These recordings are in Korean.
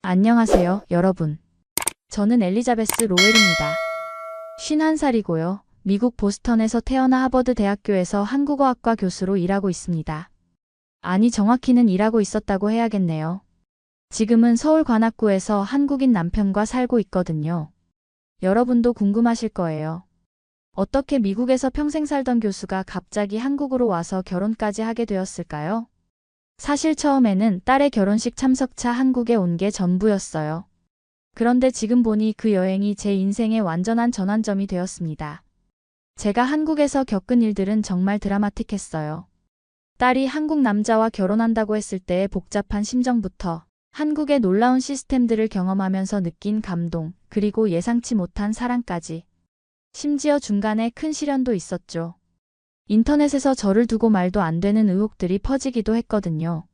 안녕하세요, 여러분. 저는 엘리자베스 로웰입니다. 51살이고요. 미국 보스턴에서 태어나 하버드 대학교에서 한국어학과 교수로 일하고 있습니다. 아니, 정확히는 일하고 있었다고 해야겠네요. 지금은 서울 관악구에서 한국인 남편과 살고 있거든요. 여러분도 궁금하실 거예요. 어떻게 미국에서 평생 살던 교수가 갑자기 한국으로 와서 결혼까지 하게 되었을까요? 사실 처음에는 딸의 결혼식 참석차 한국에 온 게 전부였어요. 그런데 지금 보니 그 여행이 제 인생의 완전한 전환점이 되었습니다. 제가 한국에서 겪은 일들은 정말 드라마틱했어요. 딸이 한국 남자와 결혼한다고 했을 때의 복잡한 심정부터 한국의 놀라운 시스템들을 경험하면서 느낀 감동, 그리고 예상치 못한 사랑까지. 심지어 중간에 큰 시련도 있었죠. 인터넷에서 저를 두고 말도 안 되는 의혹들이 퍼지기도 했거든요.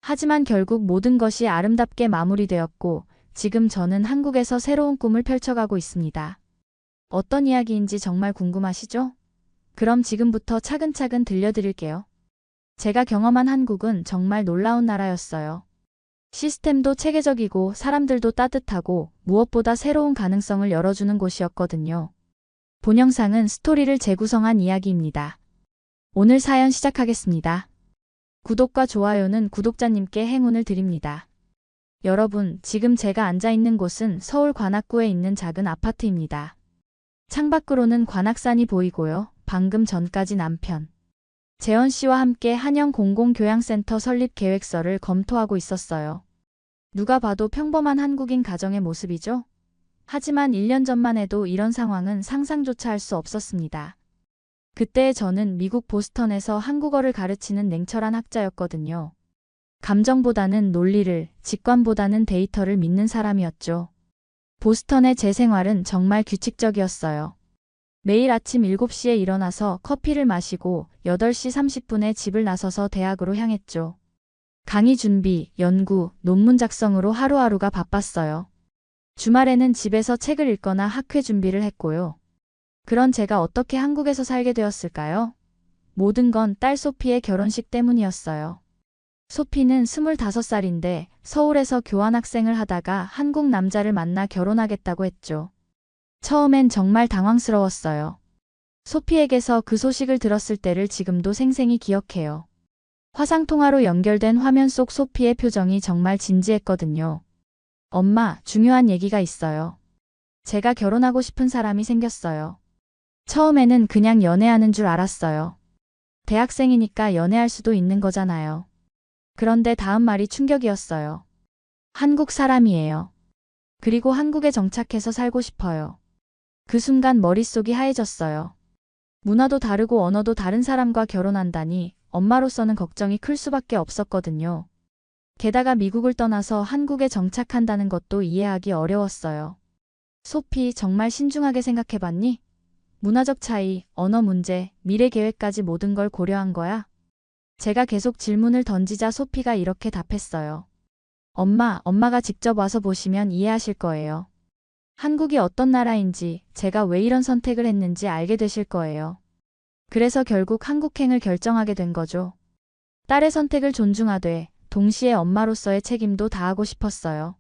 하지만 결국 모든 것이 아름답게 마무리되었고, 지금 저는 한국에서 새로운 꿈을 펼쳐가고 있습니다. 어떤 이야기인지 정말 궁금하시죠? 그럼 지금부터 차근차근 들려드릴게요. 제가 경험한 한국은 정말 놀라운 나라였어요. 시스템도 체계적이고 사람들도 따뜻하고 무엇보다 새로운 가능성을 열어주는 곳이었거든요. 본 영상은 스토리를 재구성한 이야기입니다. 오늘 사연 시작하겠습니다. 구독과 좋아요는 구독자님께 행운을 드립니다. 여러분, 지금 제가 앉아 있는 곳은 서울 관악구에 있는 작은 아파트입니다. 창밖으로는 관악산이 보이고요. 방금 전까지 남편 재원 씨와 함께 한영 공공교양센터 설립 계획서를 검토하고 있었어요. 누가 봐도 평범한 한국인 가정의 모습이죠? 하지만 1년 전만 해도 이런 상황은 상상조차 할 수 없었습니다. 그때 저는 미국 보스턴에서 한국어를 가르치는 냉철한 학자였거든요. 감정보다는 논리를, 직관보다는 데이터를 믿는 사람이었죠. 보스턴의 제 생활은 정말 규칙적이었어요. 매일 아침 7시에 일어나서 커피를 마시고 8시 30분에 집을 나서서 대학으로 향했죠. 강의 준비, 연구, 논문 작성으로 하루하루가 바빴어요. 주말에는 집에서 책을 읽거나 학회 준비를 했고요. 그런 제가 어떻게 한국에서 살게 되었을까요? 모든 건 딸 소피의 결혼식 때문이었어요. 소피는 25살인데 서울에서 교환학생을 하다가 한국 남자를 만나 결혼하겠다고 했죠. 처음엔 정말 당황스러웠어요. 소피에게서 그 소식을 들었을 때를 지금도 생생히 기억해요. 화상통화로 연결된 화면 속 소피의 표정이 정말 진지했거든요. 엄마, 중요한 얘기가 있어요. 제가 결혼하고 싶은 사람이 생겼어요. 처음에는 그냥 연애하는 줄 알았어요. 대학생이니까 연애할 수도 있는 거잖아요. 그런데 다음 말이 충격이었어요. 한국 사람이에요. 그리고 한국에 정착해서 살고 싶어요. 그 순간 머릿속이 하얘졌어요. 문화도 다르고 언어도 다른 사람과 결혼한다니 엄마로서는 걱정이 클 수밖에 없었거든요. 게다가 미국을 떠나서 한국에 정착한다는 것도 이해하기 어려웠어요. 소피, 정말 신중하게 생각해봤니? 문화적 차이, 언어 문제, 미래 계획까지 모든 걸 고려한 거야? 제가 계속 질문을 던지자 소피가 이렇게 답했어요. 엄마가 직접 와서 보시면 이해하실 거예요. 한국이 어떤 나라인지, 제가 왜 이런 선택을 했는지 알게 되실 거예요. 그래서 결국 한국행을 결정하게 된 거죠. 딸의 선택을 존중하되 동시에 엄마로서의 책임도 다하고 싶었어요.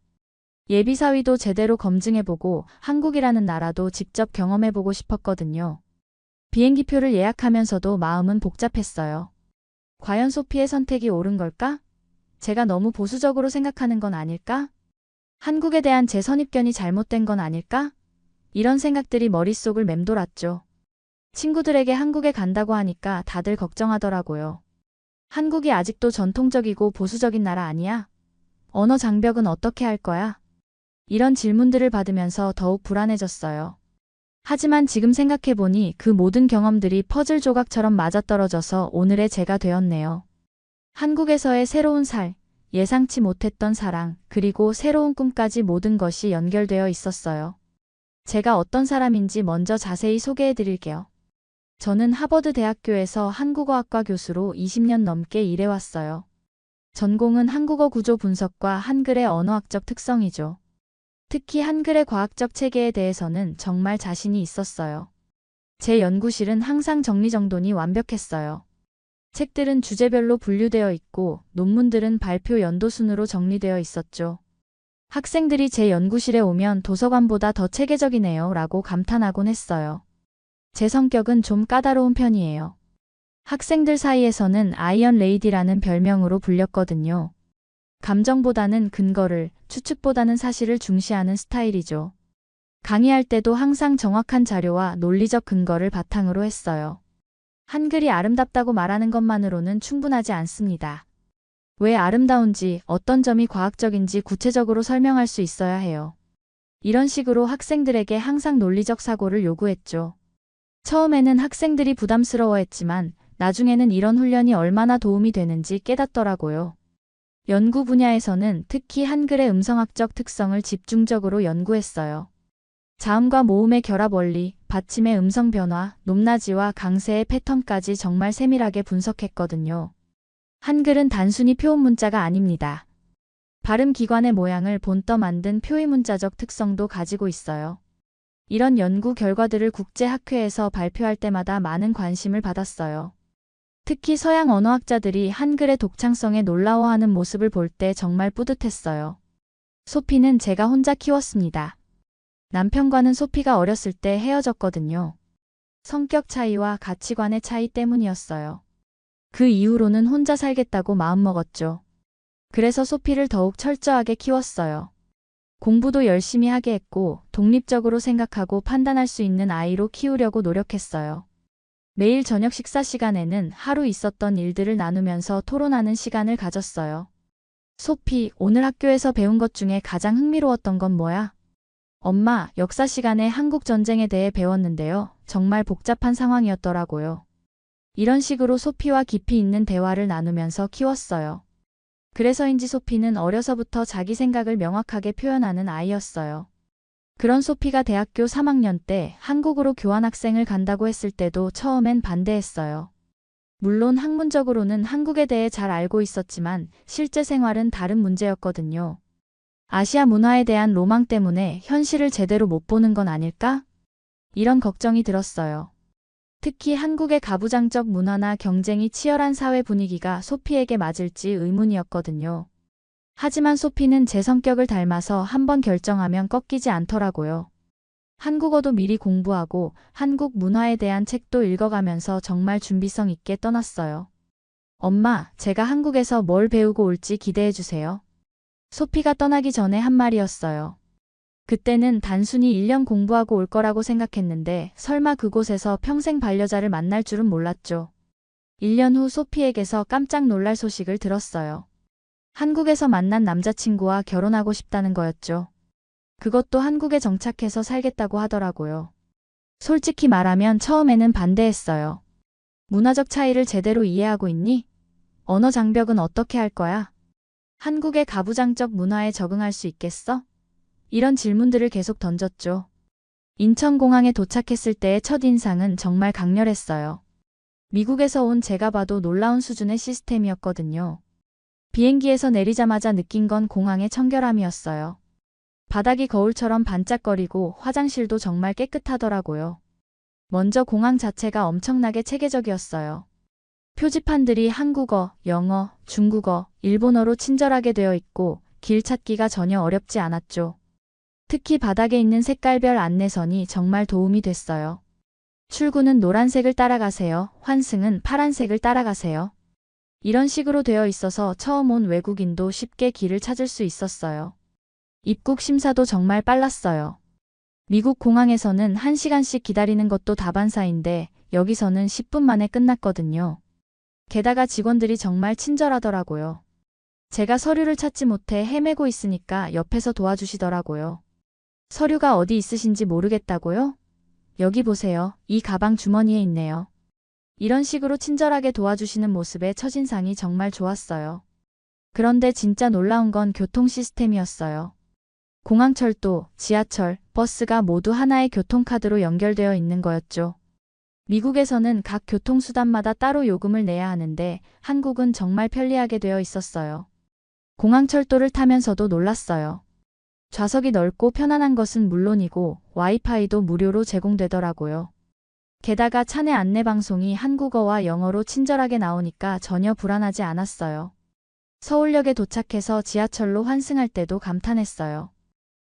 예비 사위도 제대로 검증해보고 한국이라는 나라도 직접 경험해보고 싶었거든요. 비행기표를 예약하면서도 마음은 복잡했어요. 과연 소피의 선택이 옳은 걸까? 제가 너무 보수적으로 생각하는 건 아닐까? 한국에 대한 제 선입견이 잘못된 건 아닐까? 이런 생각들이 머릿속을 맴돌았죠. 친구들에게 한국에 간다고 하니까 다들 걱정하더라고요. 한국이 아직도 전통적이고 보수적인 나라 아니야? 언어 장벽은 어떻게 할 거야? 이런 질문들을 받으면서 더욱 불안해졌어요. 하지만 지금 생각해보니 그 모든 경험들이 퍼즐 조각처럼 맞아떨어져서 오늘의 제가 되었네요. 한국에서의 새로운 살, 예상치 못했던 사랑, 그리고 새로운 꿈까지 모든 것이 연결되어 있었어요. 제가 어떤 사람인지 먼저 자세히 소개해드릴게요. 저는 하버드 대학교에서 한국어학과 교수로 20년 넘게 일해왔어요. 전공은 한국어 구조 분석과 한글의 언어학적 특성이죠. 특히 한글의 과학적 체계에 대해서는 정말 자신이 있었어요. 제 연구실은 항상 정리정돈이 완벽했어요. 책들은 주제별로 분류되어 있고 논문들은 발표 연도 순으로 정리되어 있었죠. 학생들이 제 연구실에 오면 도서관보다 더 체계적이네요 라고 감탄하곤 했어요. 제 성격은 좀 까다로운 편이에요. 학생들 사이에서는 아이언 레이디라는 별명으로 불렸거든요. 감정보다는 근거를, 추측보다는 사실을 중시하는 스타일이죠. 강의할 때도 항상 정확한 자료와 논리적 근거를 바탕으로 했어요. 한글이 아름답다고 말하는 것만으로는 충분하지 않습니다. 왜 아름다운지, 어떤 점이 과학적인지 구체적으로 설명할 수 있어야 해요. 이런 식으로 학생들에게 항상 논리적 사고를 요구했죠. 처음에는 학생들이 부담스러워했지만 나중에는 이런 훈련이 얼마나 도움이 되는지 깨닫더라고요. 연구 분야에서는 특히 한글의 음성학적 특성을 집중적으로 연구했어요. 자음과 모음의 결합 원리, 받침의 음성 변화, 높낮이와 강세의 패턴까지 정말 세밀하게 분석했거든요. 한글은 단순히 표음 문자가 아닙니다. 발음 기관의 모양을 본떠 만든 표의 문자적 특성도 가지고 있어요. 이런 연구 결과들을 국제학회에서 발표할 때마다 많은 관심을 받았어요. 특히 서양 언어학자들이 한글의 독창성에 놀라워하는 모습을 볼 때 정말 뿌듯했어요. 소피는 제가 혼자 키웠습니다. 남편과는 소피가 어렸을 때 헤어졌거든요. 성격 차이와 가치관의 차이 때문이었어요. 그 이후로는 혼자 살겠다고 마음먹었죠. 그래서 소피를 더욱 철저하게 키웠어요. 공부도 열심히 하게 했고 독립적으로 생각하고 판단할 수 있는 아이로 키우려고 노력했어요. 매일 저녁 식사 시간에는 하루 있었던 일들을 나누면서 토론하는 시간을 가졌어요. 소피, 오늘 학교에서 배운 것 중에 가장 흥미로웠던 건 뭐야? 엄마, 역사 시간에 한국 전쟁에 대해 배웠는데요. 정말 복잡한 상황이었더라고요. 이런 식으로 소피와 깊이 있는 대화를 나누면서 키웠어요. 그래서인지 소피는 어려서부터 자기 생각을 명확하게 표현하는 아이였어요. 그런 소피가 대학교 3학년 때 한국으로 교환학생을 간다고 했을 때도 처음엔 반대했어요. 물론 학문적으로는 한국에 대해 잘 알고 있었지만 실제 생활은 다른 문제였거든요. 아시아 문화에 대한 로망 때문에 현실을 제대로 못 보는 건 아닐까? 이런 걱정이 들었어요. 특히 한국의 가부장적 문화나 경쟁이 치열한 사회 분위기가 소피에게 맞을지 의문이었거든요. 하지만 소피는 제 성격을 닮아서 한번 결정하면 꺾이지 않더라고요. 한국어도 미리 공부하고 한국 문화에 대한 책도 읽어가면서 정말 준비성 있게 떠났어요. 엄마, 제가 한국에서 뭘 배우고 올지 기대해주세요. 소피가 떠나기 전에 한 말이었어요. 그때는 단순히 1년 공부하고 올 거라고 생각했는데 설마 그곳에서 평생 반려자를 만날 줄은 몰랐죠. 1년 후 소피에게서 깜짝 놀랄 소식을 들었어요. 한국에서 만난 남자친구와 결혼하고 싶다는 거였죠. 그것도 한국에 정착해서 살겠다고 하더라고요. 솔직히 말하면 처음에는 반대했어요. 문화적 차이를 제대로 이해하고 있니? 언어 장벽은 어떻게 할 거야? 한국의 가부장적 문화에 적응할 수 있겠어? 이런 질문들을 계속 던졌죠. 인천공항에 도착했을 때의 첫인상은 정말 강렬했어요. 미국에서 온 제가 봐도 놀라운 수준의 시스템이었거든요. 비행기에서 내리자마자 느낀 건 공항의 청결함이었어요. 바닥이 거울처럼 반짝거리고 화장실도 정말 깨끗하더라고요. 먼저 공항 자체가 엄청나게 체계적이었어요. 표지판들이 한국어, 영어, 중국어, 일본어로 친절하게 되어 있고 길 찾기가 전혀 어렵지 않았죠. 특히 바닥에 있는 색깔별 안내선이 정말 도움이 됐어요. 출구는 노란색을 따라가세요. 환승은 파란색을 따라가세요. 이런 식으로 되어 있어서 처음 온 외국인도 쉽게 길을 찾을 수 있었어요. 입국 심사도 정말 빨랐어요. 미국 공항에서는 1시간씩 기다리는 것도 다반사인데 여기서는 10분 만에 끝났거든요. 게다가 직원들이 정말 친절하더라고요. 제가 서류를 찾지 못해 헤매고 있으니까 옆에서 도와주시더라고요. 서류가 어디 있으신지 모르겠다고요? 여기 보세요. 이 가방 주머니에 있네요. 이런 식으로 친절하게 도와주시는 모습에 첫인상이 정말 좋았어요. 그런데 진짜 놀라운 건 교통 시스템이었어요. 공항철도, 지하철, 버스가 모두 하나의 교통카드로 연결되어 있는 거였죠. 미국에서는 각 교통수단마다 따로 요금을 내야 하는데 한국은 정말 편리하게 되어 있었어요. 공항철도를 타면서도 놀랐어요. 좌석이 넓고 편안한 것은 물론이고 와이파이도 무료로 제공되더라고요. 게다가 차내 안내방송이 한국어와 영어로 친절하게 나오니까 전혀 불안하지 않았어요. 서울역에 도착해서 지하철로 환승할 때도 감탄했어요.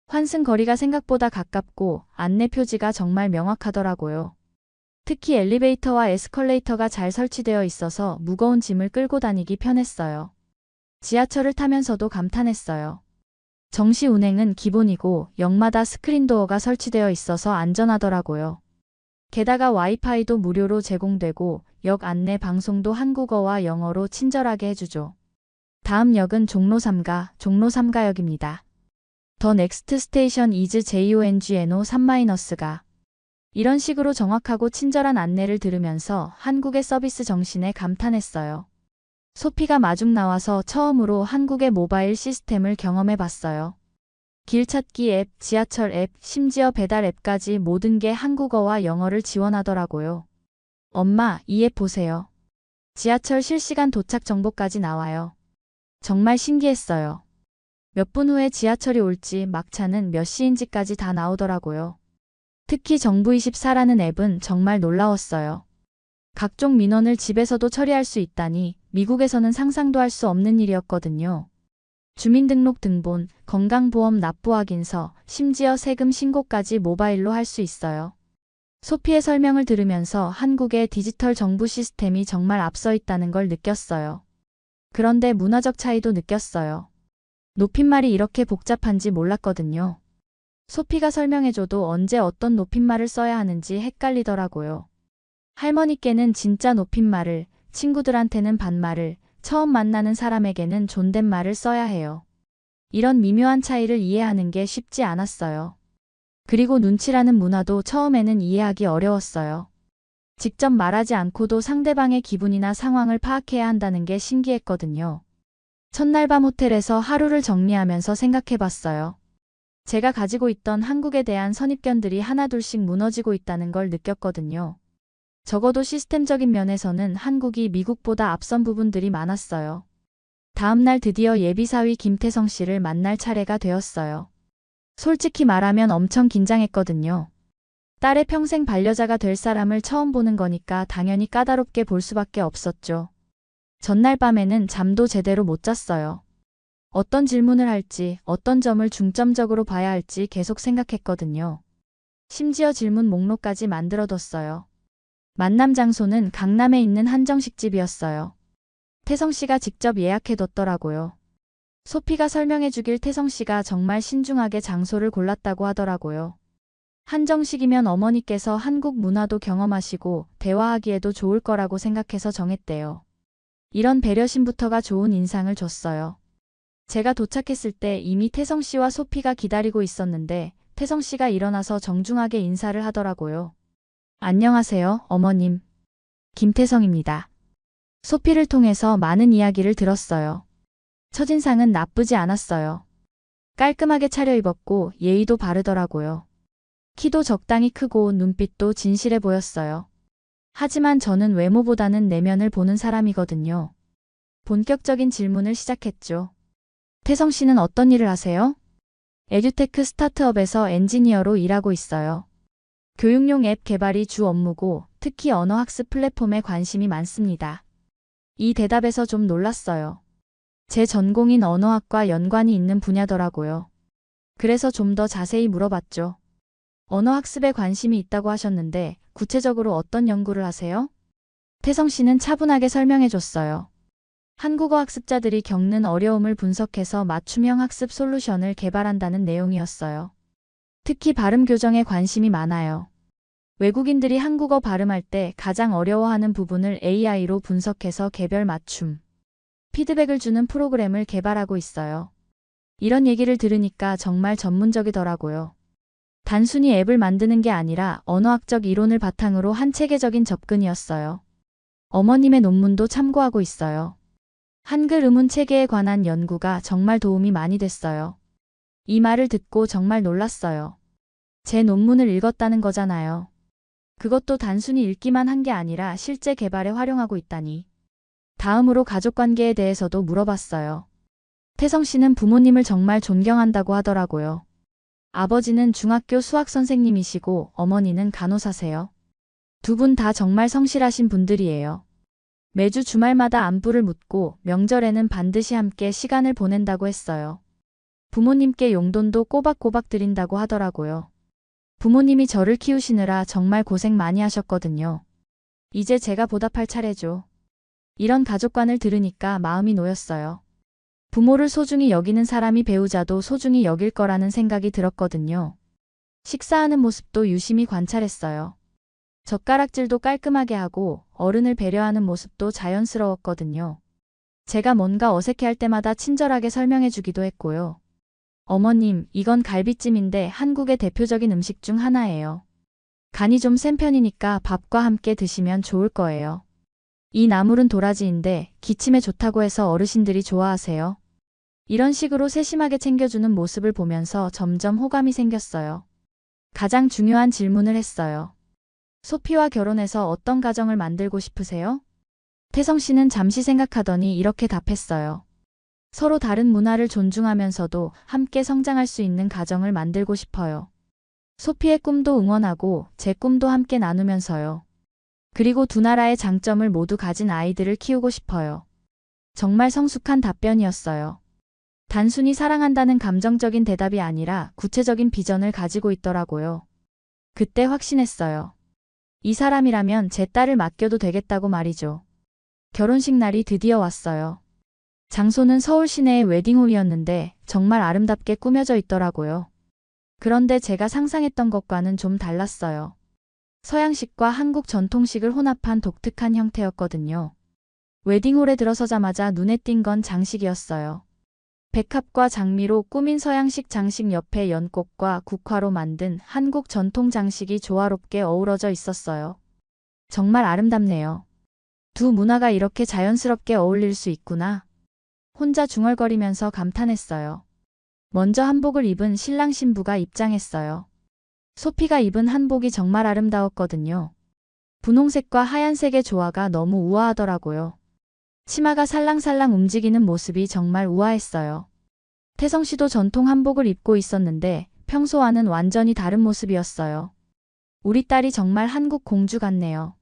환승 거리가 생각보다 가깝고 안내 표지가 정말 명확하더라고요. 특히 엘리베이터와 에스컬레이터가 잘 설치되어 있어서 무거운 짐을 끌고 다니기 편했어요. 지하철을 타면서도 감탄했어요. 정시 운행은 기본이고 역마다 스크린도어가 설치되어 있어서 안전하더라고요. 게다가 와이파이도 무료로 제공되고 역 안내 방송도 한국어와 영어로 친절하게 해주죠. 다음 역은 종로 3가역입니다. The next station is JONGNO 3-가. 이런 식으로 정확하고 친절한 안내를 들으면서 한국의 서비스 정신에 감탄했어요. 소피가 마중 나와서 처음으로 한국의 모바일 시스템을 경험해 봤어요. 길 찾기 앱, 지하철 앱, 심지어 배달 앱까지 모든 게 한국어와 영어를 지원하더라고요. 엄마, 이 앱 보세요. 지하철 실시간 도착 정보까지 나와요. 정말 신기했어요. 몇 분 후에 지하철이 올지 막차는 몇 시인지까지 다 나오더라고요. 특히 정부24라는 앱은 정말 놀라웠어요. 각종 민원을 집에서도 처리할 수 있다니 미국에서는 상상도 할 수 없는 일이었거든요. 주민등록 등본, 건강보험 납부 확인서, 심지어 세금 신고까지 모바일로 할 수 있어요. 소피의 설명을 들으면서 한국의 디지털 정부 시스템이 정말 앞서 있다는 걸 느꼈어요. 그런데 문화적 차이도 느꼈어요. 높임말이 이렇게 복잡한지 몰랐거든요. 소피가 설명해줘도 언제 어떤 높임말을 써야 하는지 헷갈리더라고요. 할머니께는 진짜 높임말을, 친구들한테는 반말을, 처음 만나는 사람에게는 존댓말을 써야 해요. 이런 미묘한 차이를 이해하는 게 쉽지 않았어요. 그리고 눈치라는 문화도 처음에는 이해하기 어려웠어요. 직접 말하지 않고도 상대방의 기분이나 상황을 파악해야 한다는 게 신기했거든요. 첫날 밤 호텔에서 하루를 정리하면서 생각해봤어요. 제가 가지고 있던 한국에 대한 선입견들이 하나둘씩 무너지고 있다는 걸 느꼈거든요. 적어도 시스템적인 면에서는 한국이 미국보다 앞선 부분들이 많았어요. 다음날 드디어 예비사위 김태성 씨를 만날 차례가 되었어요. 솔직히 말하면 엄청 긴장했거든요. 딸의 평생 반려자가 될 사람을 처음 보는 거니까 당연히 까다롭게 볼 수밖에 없었죠. 전날 밤에는 잠도 제대로 못 잤어요. 어떤 질문을 할지, 어떤 점을 중점적으로 봐야 할지 계속 생각했거든요. 심지어 질문 목록까지 만들어뒀어요. 만남 장소는 강남에 있는 한정식집이었어요. 태성 씨가 직접 예약해뒀더라고요. 소피가 설명해주길 태성 씨가 정말 신중하게 장소를 골랐다고 하더라고요. 한정식이면 어머니께서 한국 문화도 경험하시고 대화하기에도 좋을 거라고 생각해서 정했대요. 이런 배려심부터가 좋은 인상을 줬어요. 제가 도착했을 때 이미 태성 씨와 소피가 기다리고 있었는데 태성 씨가 일어나서 정중하게 인사를 하더라고요. 안녕하세요, 어머님. 김태성입니다. 소피를 통해서 많은 이야기를 들었어요. 첫인상은 나쁘지 않았어요. 깔끔하게 차려입었고 예의도 바르더라고요. 키도 적당히 크고 눈빛도 진실해 보였어요. 하지만 저는 외모보다는 내면을 보는 사람이거든요. 본격적인 질문을 시작했죠. 태성 씨는 어떤 일을 하세요? 에듀테크 스타트업에서 엔지니어로 일하고 있어요. 교육용 앱 개발이 주 업무고 특히 언어학습 플랫폼에 관심이 많습니다. 이 대답에서 좀 놀랐어요. 제 전공인 언어학과 연관이 있는 분야더라고요. 그래서 좀 더 자세히 물어봤죠. 언어학습에 관심이 있다고 하셨는데 구체적으로 어떤 연구를 하세요? 태성 씨는 차분하게 설명해줬어요. 한국어 학습자들이 겪는 어려움을 분석해서 맞춤형 학습 솔루션을 개발한다는 내용이었어요. 특히 발음 교정에 관심이 많아요. 외국인들이 한국어 발음할 때 가장 어려워하는 부분을 AI로 분석해서 개별 맞춤, 피드백을 주는 프로그램을 개발하고 있어요. 이런 얘기를 들으니까 정말 전문적이더라고요. 단순히 앱을 만드는 게 아니라 언어학적 이론을 바탕으로 한 체계적인 접근이었어요. 어머님의 논문도 참고하고 있어요. 한글 음운 체계에 관한 연구가 정말 도움이 많이 됐어요. 이 말을 듣고 정말 놀랐어요. 제 논문을 읽었다는 거잖아요. 그것도 단순히 읽기만 한 게 아니라 실제 개발에 활용하고 있다니. 다음으로 가족관계에 대해서도 물어봤어요. 태성 씨는 부모님을 정말 존경한다고 하더라고요. 아버지는 중학교 수학 선생님이시고 어머니는 간호사세요. 두 분 다 정말 성실하신 분들이에요. 매주 주말마다 안부를 묻고 명절에는 반드시 함께 시간을 보낸다고 했어요. 부모님께 용돈도 꼬박꼬박 드린다고 하더라고요. 부모님이 저를 키우시느라 정말 고생 많이 하셨거든요. 이제 제가 보답할 차례죠. 이런 가족관을 들으니까 마음이 놓였어요. 부모를 소중히 여기는 사람이 배우자도 소중히 여길 거라는 생각이 들었거든요. 식사하는 모습도 유심히 관찰했어요. 젓가락질도 깔끔하게 하고 어른을 배려하는 모습도 자연스러웠거든요. 제가 뭔가 어색해할 때마다 친절하게 설명해 주기도 했고요. 어머님, 이건 갈비찜인데 한국의 대표적인 음식 중 하나예요. 간이 좀 센 편이니까 밥과 함께 드시면 좋을 거예요. 이 나물은 도라지인데 기침에 좋다고 해서 어르신들이 좋아하세요. 이런 식으로 세심하게 챙겨주는 모습을 보면서 점점 호감이 생겼어요. 가장 중요한 질문을 했어요. 소피와 결혼해서 어떤 가정을 만들고 싶으세요? 태성 씨는 잠시 생각하더니 이렇게 답했어요. 서로 다른 문화를 존중하면서도 함께 성장할 수 있는 가정을 만들고 싶어요. 소피의 꿈도 응원하고 제 꿈도 함께 나누면서요. 그리고 두 나라의 장점을 모두 가진 아이들을 키우고 싶어요. 정말 성숙한 답변이었어요. 단순히 사랑한다는 감정적인 대답이 아니라 구체적인 비전을 가지고 있더라고요. 그때 확신했어요. 이 사람이라면 제 딸을 맡겨도 되겠다고 말이죠. 결혼식 날이 드디어 왔어요. 장소는 서울 시내의 웨딩홀이었는데 정말 아름답게 꾸며져 있더라고요. 그런데 제가 상상했던 것과는 좀 달랐어요. 서양식과 한국 전통식을 혼합한 독특한 형태였거든요. 웨딩홀에 들어서자마자 눈에 띈 건 장식이었어요. 백합과 장미로 꾸민 서양식 장식 옆에 연꽃과 국화로 만든 한국 전통 장식이 조화롭게 어우러져 있었어요. 정말 아름답네요. 두 문화가 이렇게 자연스럽게 어울릴 수 있구나. 혼자 중얼거리면서 감탄했어요. 먼저 한복을 입은 신랑 신부가 입장했어요. 소피가 입은 한복이 정말 아름다웠거든요. 분홍색과 하얀색의 조화가 너무 우아하더라고요. 치마가 살랑살랑 움직이는 모습이 정말 우아했어요. 태성 씨도 전통 한복을 입고 있었는데 평소와는 완전히 다른 모습이었어요. 우리 딸이 정말 한국 공주 같네요.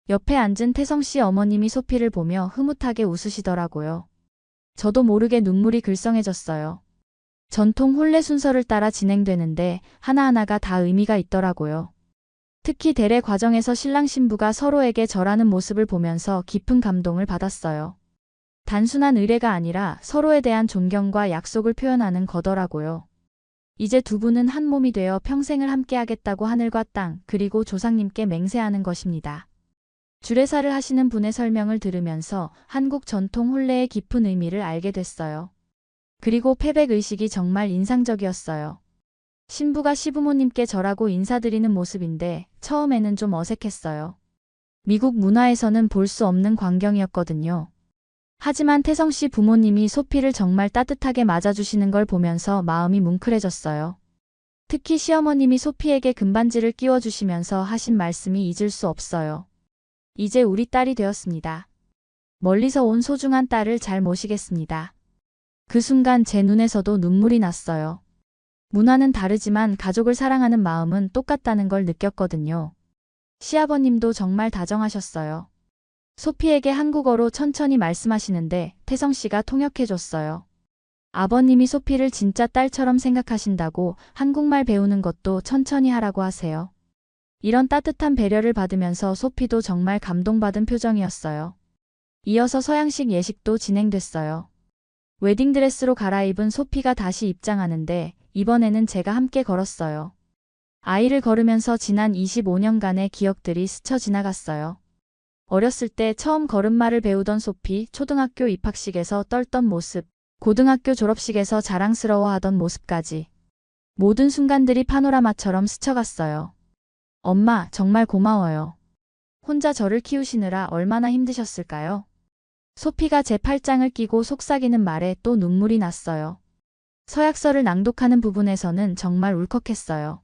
옆에 앉은 태성 씨 어머님이 소피를 보며 흐뭇하게 웃으시더라고요. 저도 모르게 눈물이 글썽해졌어요. 전통 혼례 순서를 따라 진행되는데 하나하나가 다 의미가 있더라고요. 특히 대례 과정에서 신랑 신부가 서로에게 절하는 모습을 보면서 깊은 감동을 받았어요. 단순한 의례가 아니라 서로에 대한 존경과 약속을 표현하는 거더라고요. 이제 두 분은 한 몸이 되어 평생을 함께하겠다고 하늘과 땅 그리고 조상님께 맹세하는 것입니다. 주례사를 하시는 분의 설명을 들으면서 한국 전통 혼례의 깊은 의미를 알게 됐어요. 그리고 패백 의식이 정말 인상적이었어요. 신부가 시부모님께 절하고 인사드리는 모습인데 처음에는 좀 어색했어요. 미국 문화에서는 볼 수 없는 광경이었거든요. 하지만 태성 씨 부모님이 소피를 정말 따뜻하게 맞아주시는 걸 보면서 마음이 뭉클해졌어요. 특히 시어머님이 소피에게 금반지를 끼워주시면서 하신 말씀이 잊을 수 없어요. 이제 우리 딸이 되었습니다. 멀리서 온 소중한 딸을 잘 모시겠습니다. 그 순간 제 눈에서도 눈물이 났어요. 문화는 다르지만 가족을 사랑하는 마음은 똑같다는 걸 느꼈거든요. 시아버님도 정말 다정하셨어요. 소피에게 한국어로 천천히 말씀하시는데 태성 씨가 통역해줬어요. 아버님이 소피를 진짜 딸처럼 생각하신다고 한국말 배우는 것도 천천히 하라고 하세요. 이런 따뜻한 배려를 받으면서 소피도 정말 감동받은 표정이었어요. 이어서 서양식 예식도 진행됐어요. 웨딩드레스로 갈아입은 소피가 다시 입장하는데 이번에는 제가 함께 걸었어요. 아이를 걸으면서 지난 25년간의 기억들이 스쳐 지나갔어요. 어렸을 때 처음 걸음마를 배우던 소피, 초등학교 입학식에서 떨던 모습, 고등학교 졸업식에서 자랑스러워하던 모습까지. 모든 순간들이 파노라마처럼 스쳐갔어요. 엄마, 정말 고마워요. 혼자 저를 키우시느라 얼마나 힘드셨을까요? 소피가 제 팔짱을 끼고 속삭이는 말에 또 눈물이 났어요. 서약서를 낭독하는 부분에서는 정말 울컥했어요.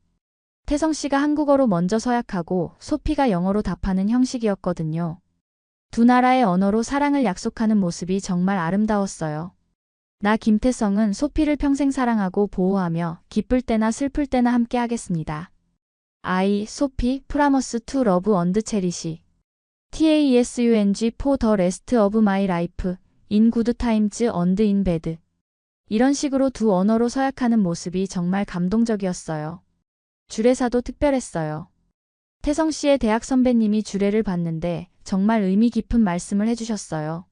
태성 씨가 한국어로 먼저 서약하고 소피가 영어로 답하는 형식이었거든요. 두 나라의 언어로 사랑을 약속하는 모습이 정말 아름다웠어요. 나 김태성은 소피를 평생 사랑하고 보호하며 기쁠 때나 슬플 때나 함께 하겠습니다. I, 소피, 프라머스 투 러브 언드 체리시. TASUNG for the rest of my life, in good times and in bad. 이런 식으로 두 언어로 서약하는 모습이 정말 감동적이었어요. 주례사도 특별했어요. 태성 씨의 대학 선배님이 주례를 봤는데 정말 의미 깊은 말씀을 해주셨어요.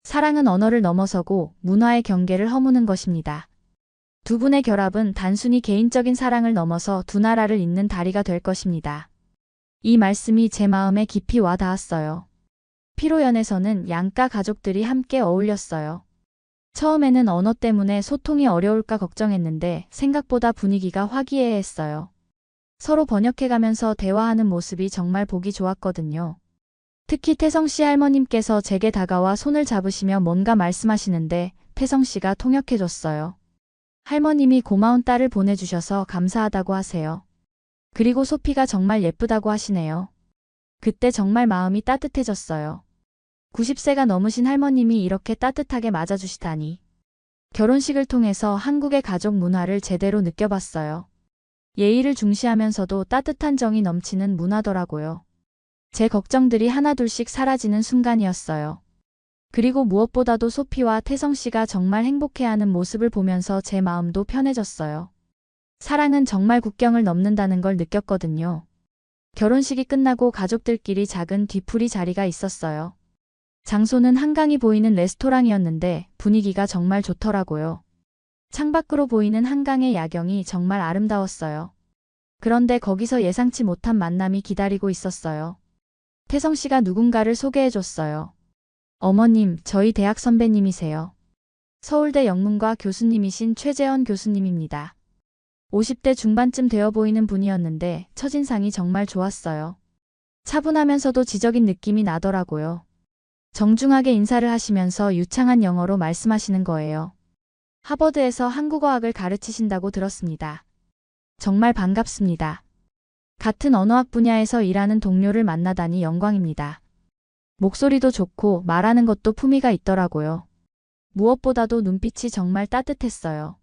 사랑은 언어를 넘어서고 문화의 경계를 허무는 것입니다. 두 분의 결합은 단순히 개인적인 사랑을 넘어서 두 나라를 잇는 다리가 될 것입니다. 이 말씀이 제 마음에 깊이 와 닿았어요. 피로연에서는 양가 가족들이 함께 어울렸어요. 처음에는 언어 때문에 소통이 어려울까 걱정했는데 생각보다 분위기가 화기애애했어요. 서로 번역해가면서 대화하는 모습이 정말 보기 좋았거든요. 특히 태성 씨 할머님께서 제게 다가와 손을 잡으시며 뭔가 말씀하시는데 태성 씨가 통역해줬어요. 할머님이 고마운 딸을 보내주셔서 감사하다고 하세요. 그리고 소피가 정말 예쁘다고 하시네요. 그때 정말 마음이 따뜻해졌어요. 90세가 넘으신 할머님이 이렇게 따뜻하게 맞아주시다니. 결혼식을 통해서 한국의 가족 문화를 제대로 느껴봤어요. 예의를 중시하면서도 따뜻한 정이 넘치는 문화더라고요. 제 걱정들이 하나둘씩 사라지는 순간이었어요. 그리고 무엇보다도 소피와 태성 씨가 정말 행복해하는 모습을 보면서 제 마음도 편해졌어요. 사랑은 정말 국경을 넘는다는 걸 느꼈거든요. 결혼식이 끝나고 가족들끼리 작은 뒤풀이 자리가 있었어요. 장소는 한강이 보이는 레스토랑이었는데 분위기가 정말 좋더라고요. 창밖으로 보이는 한강의 야경이 정말 아름다웠어요. 그런데 거기서 예상치 못한 만남이 기다리고 있었어요. 태성 씨가 누군가를 소개해줬어요. 어머님, 저희 대학 선배님이세요. 서울대 영문과 교수님이신 최재헌 교수님입니다. 50대 중반쯤 되어 보이는 분이었는데 첫인상이 정말 좋았어요. 차분하면서도 지적인 느낌이 나더라고요. 정중하게 인사를 하시면서 유창한 영어로 말씀하시는 거예요. 하버드에서 한국어학을 가르치신다고 들었습니다. 정말 반갑습니다. 같은 언어학 분야에서 일하는 동료를 만나다니 영광입니다. 목소리도 좋고 말하는 것도 품위가 있더라고요. 무엇보다도 눈빛이 정말 따뜻했어요.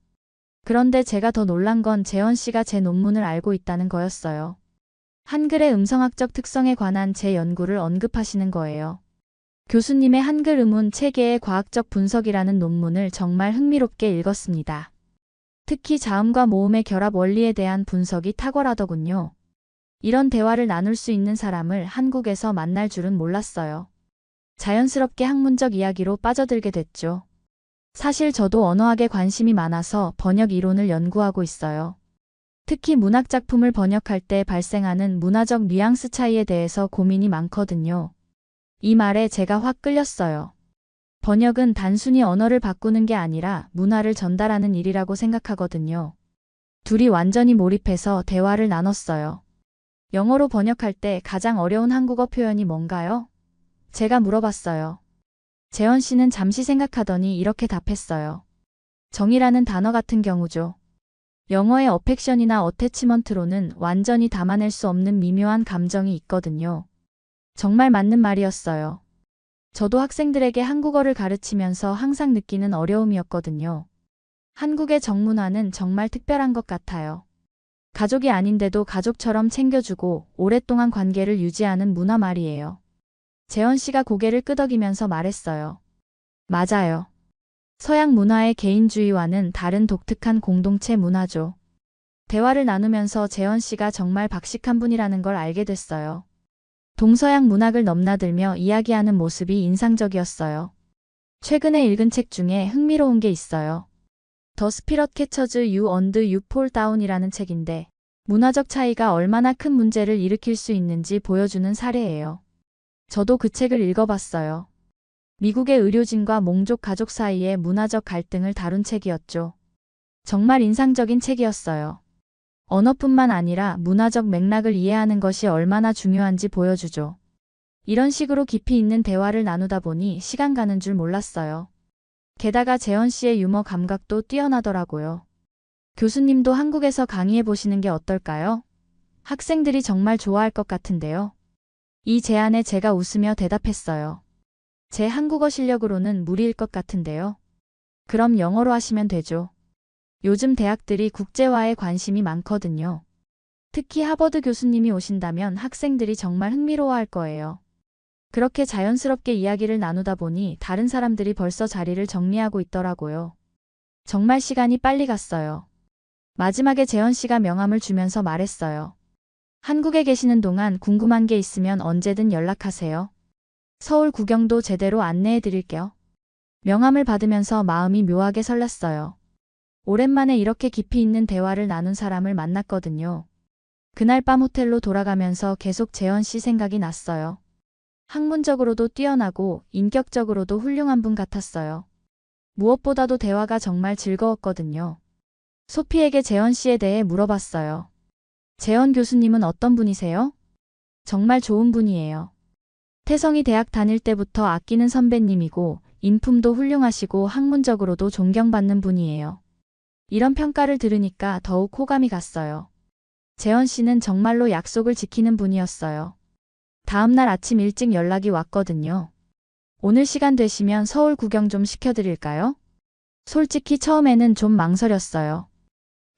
그런데 제가 더 놀란 건 재헌 씨가 제 논문을 알고 있다는 거였어요. 한글의 음성학적 특성에 관한 제 연구를 언급하시는 거예요. 교수님의 한글 음운 체계의 과학적 분석이라는 논문을 정말 흥미롭게 읽었습니다. 특히 자음과 모음의 결합 원리에 대한 분석이 탁월하더군요. 이런 대화를 나눌 수 있는 사람을 한국에서 만날 줄은 몰랐어요. 자연스럽게 학문적 이야기로 빠져들게 됐죠. 사실 저도 언어학에 관심이 많아서 번역 이론을 연구하고 있어요. 특히 문학 작품을 번역할 때 발생하는 문화적 뉘앙스 차이에 대해서 고민이 많거든요. 이 말에 제가 확 끌렸어요. 번역은 단순히 언어를 바꾸는 게 아니라 문화를 전달하는 일이라고 생각하거든요. 둘이 완전히 몰입해서 대화를 나눴어요. 영어로 번역할 때 가장 어려운 한국어 표현이 뭔가요? 제가 물어봤어요. 재헌 씨는 잠시 생각하더니 이렇게 답했어요. 정이라는 단어 같은 경우죠. 영어의 어펙션이나 어태치먼트로는 완전히 담아낼 수 없는 미묘한 감정이 있거든요. 정말 맞는 말이었어요. 저도 학생들에게 한국어를 가르치면서 항상 느끼는 어려움이었거든요. 한국의 정문화는 정말 특별한 것 같아요. 가족이 아닌데도 가족처럼 챙겨주고 오랫동안 관계를 유지하는 문화 말이에요. 재헌 씨가 고개를 끄덕이면서 말했어요. 맞아요. 서양 문화의 개인주의와는 다른 독특한 공동체 문화죠. 대화를 나누면서 재헌 씨가 정말 박식한 분이라는 걸 알게 됐어요. 동서양 문학을 넘나들며 이야기하는 모습이 인상적이었어요. 최근에 읽은 책 중에 흥미로운 게 있어요. 더 스피럿 캐처즈 유 언드 유 폴 다운이라는 책인데 문화적 차이가 얼마나 큰 문제를 일으킬 수 있는지 보여주는 사례예요. 저도 그 책을 읽어봤어요. 미국의 의료진과 몽족 가족 사이의 문화적 갈등을 다룬 책이었죠. 정말 인상적인 책이었어요. 언어뿐만 아니라 문화적 맥락을 이해하는 것이 얼마나 중요한지 보여주죠. 이런 식으로 깊이 있는 대화를 나누다 보니 시간 가는 줄 몰랐어요. 게다가 재헌 씨의 유머 감각도 뛰어나더라고요. 교수님도 한국에서 강의해 보시는 게 어떨까요? 학생들이 정말 좋아할 것 같은데요. 이 제안에 제가 웃으며 대답했어요. 제 한국어 실력으로는 무리일 것 같은데요. 그럼 영어로 하시면 되죠. 요즘 대학들이 국제화에 관심이 많거든요. 특히 하버드 교수님이 오신다면 학생들이 정말 흥미로워할 거예요. 그렇게 자연스럽게 이야기를 나누다 보니 다른 사람들이 벌써 자리를 정리하고 있더라고요. 정말 시간이 빨리 갔어요. 마지막에 재현 씨가 명함을 주면서 말했어요. 한국에 계시는 동안 궁금한 게 있으면 언제든 연락하세요. 서울 구경도 제대로 안내해 드릴게요. 명함을 받으면서 마음이 묘하게 설렜어요. 오랜만에 이렇게 깊이 있는 대화를 나눈 사람을 만났거든요. 그날 밤 호텔로 돌아가면서 계속 재현 씨 생각이 났어요. 학문적으로도 뛰어나고 인격적으로도 훌륭한 분 같았어요. 무엇보다도 대화가 정말 즐거웠거든요. 소피에게 재현 씨에 대해 물어봤어요. 재현 교수님은 어떤 분이세요? 정말 좋은 분이에요. 태성이 대학 다닐 때부터 아끼는 선배님이고 인품도 훌륭하시고 학문적으로도 존경받는 분이에요. 이런 평가를 들으니까 더욱 호감이 갔어요. 재현 씨는 정말로 약속을 지키는 분이었어요. 다음날 아침 일찍 연락이 왔거든요. 오늘 시간 되시면 서울 구경 좀 시켜드릴까요? 솔직히 처음에는 좀 망설였어요.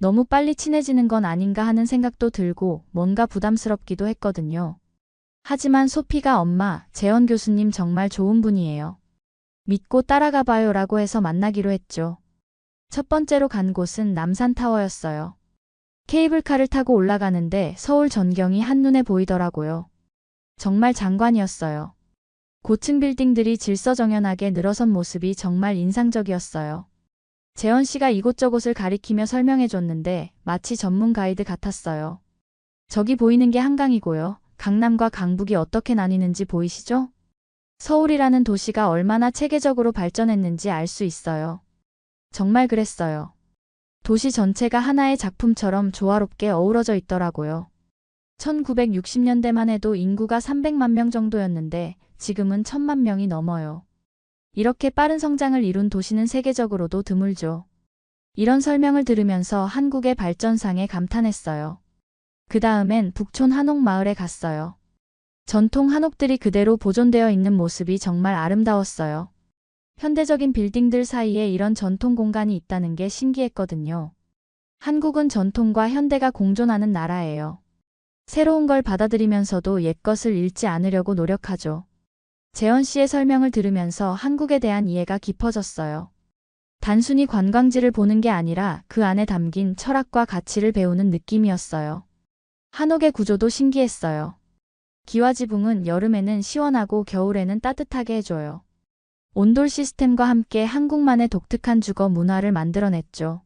너무 빨리 친해지는 건 아닌가 하는 생각도 들고 뭔가 부담스럽기도 했거든요. 하지만 소피가 엄마, 재현 교수님 정말 좋은 분이에요. 믿고 따라가 봐요 라고 해서 만나기로 했죠. 첫 번째로 간 곳은 남산타워였어요. 케이블카를 타고 올라가는데 서울 전경이 한눈에 보이더라고요. 정말 장관이었어요. 고층 빌딩들이 질서정연하게 늘어선 모습이 정말 인상적이었어요. 재현 씨가 이곳저곳을 가리키며 설명해 줬는데 마치 전문 가이드 같았어요. 저기 보이는 게 한강이고요. 강남과 강북이 어떻게 나뉘는지 보이시죠? 서울이라는 도시가 얼마나 체계적으로 발전했는지 알 수 있어요. 정말 그랬어요. 도시 전체가 하나의 작품처럼 조화롭게 어우러져 있더라고요. 1960년대만 해도 인구가 300만 명 정도였는데 지금은 1000만 명이 넘어요. 이렇게 빠른 성장을 이룬 도시는 세계적으로도 드물죠. 이런 설명을 들으면서 한국의 발전상에 감탄했어요. 그 다음엔 북촌 한옥마을에 갔어요. 전통 한옥들이 그대로 보존되어 있는 모습이 정말 아름다웠어요. 현대적인 빌딩들 사이에 이런 전통 공간이 있다는 게 신기했거든요. 한국은 전통과 현대가 공존하는 나라예요. 새로운 걸 받아들이면서도 옛것을 잃지 않으려고 노력하죠. 재현 씨의 설명을 들으면서 한국에 대한 이해가 깊어졌어요. 단순히 관광지를 보는 게 아니라 그 안에 담긴 철학과 가치를 배우는 느낌이었어요. 한옥의 구조도 신기했어요. 기와지붕은 여름에는 시원하고 겨울에는 따뜻하게 해줘요. 온돌 시스템과 함께 한국만의 독특한 주거 문화를 만들어냈죠.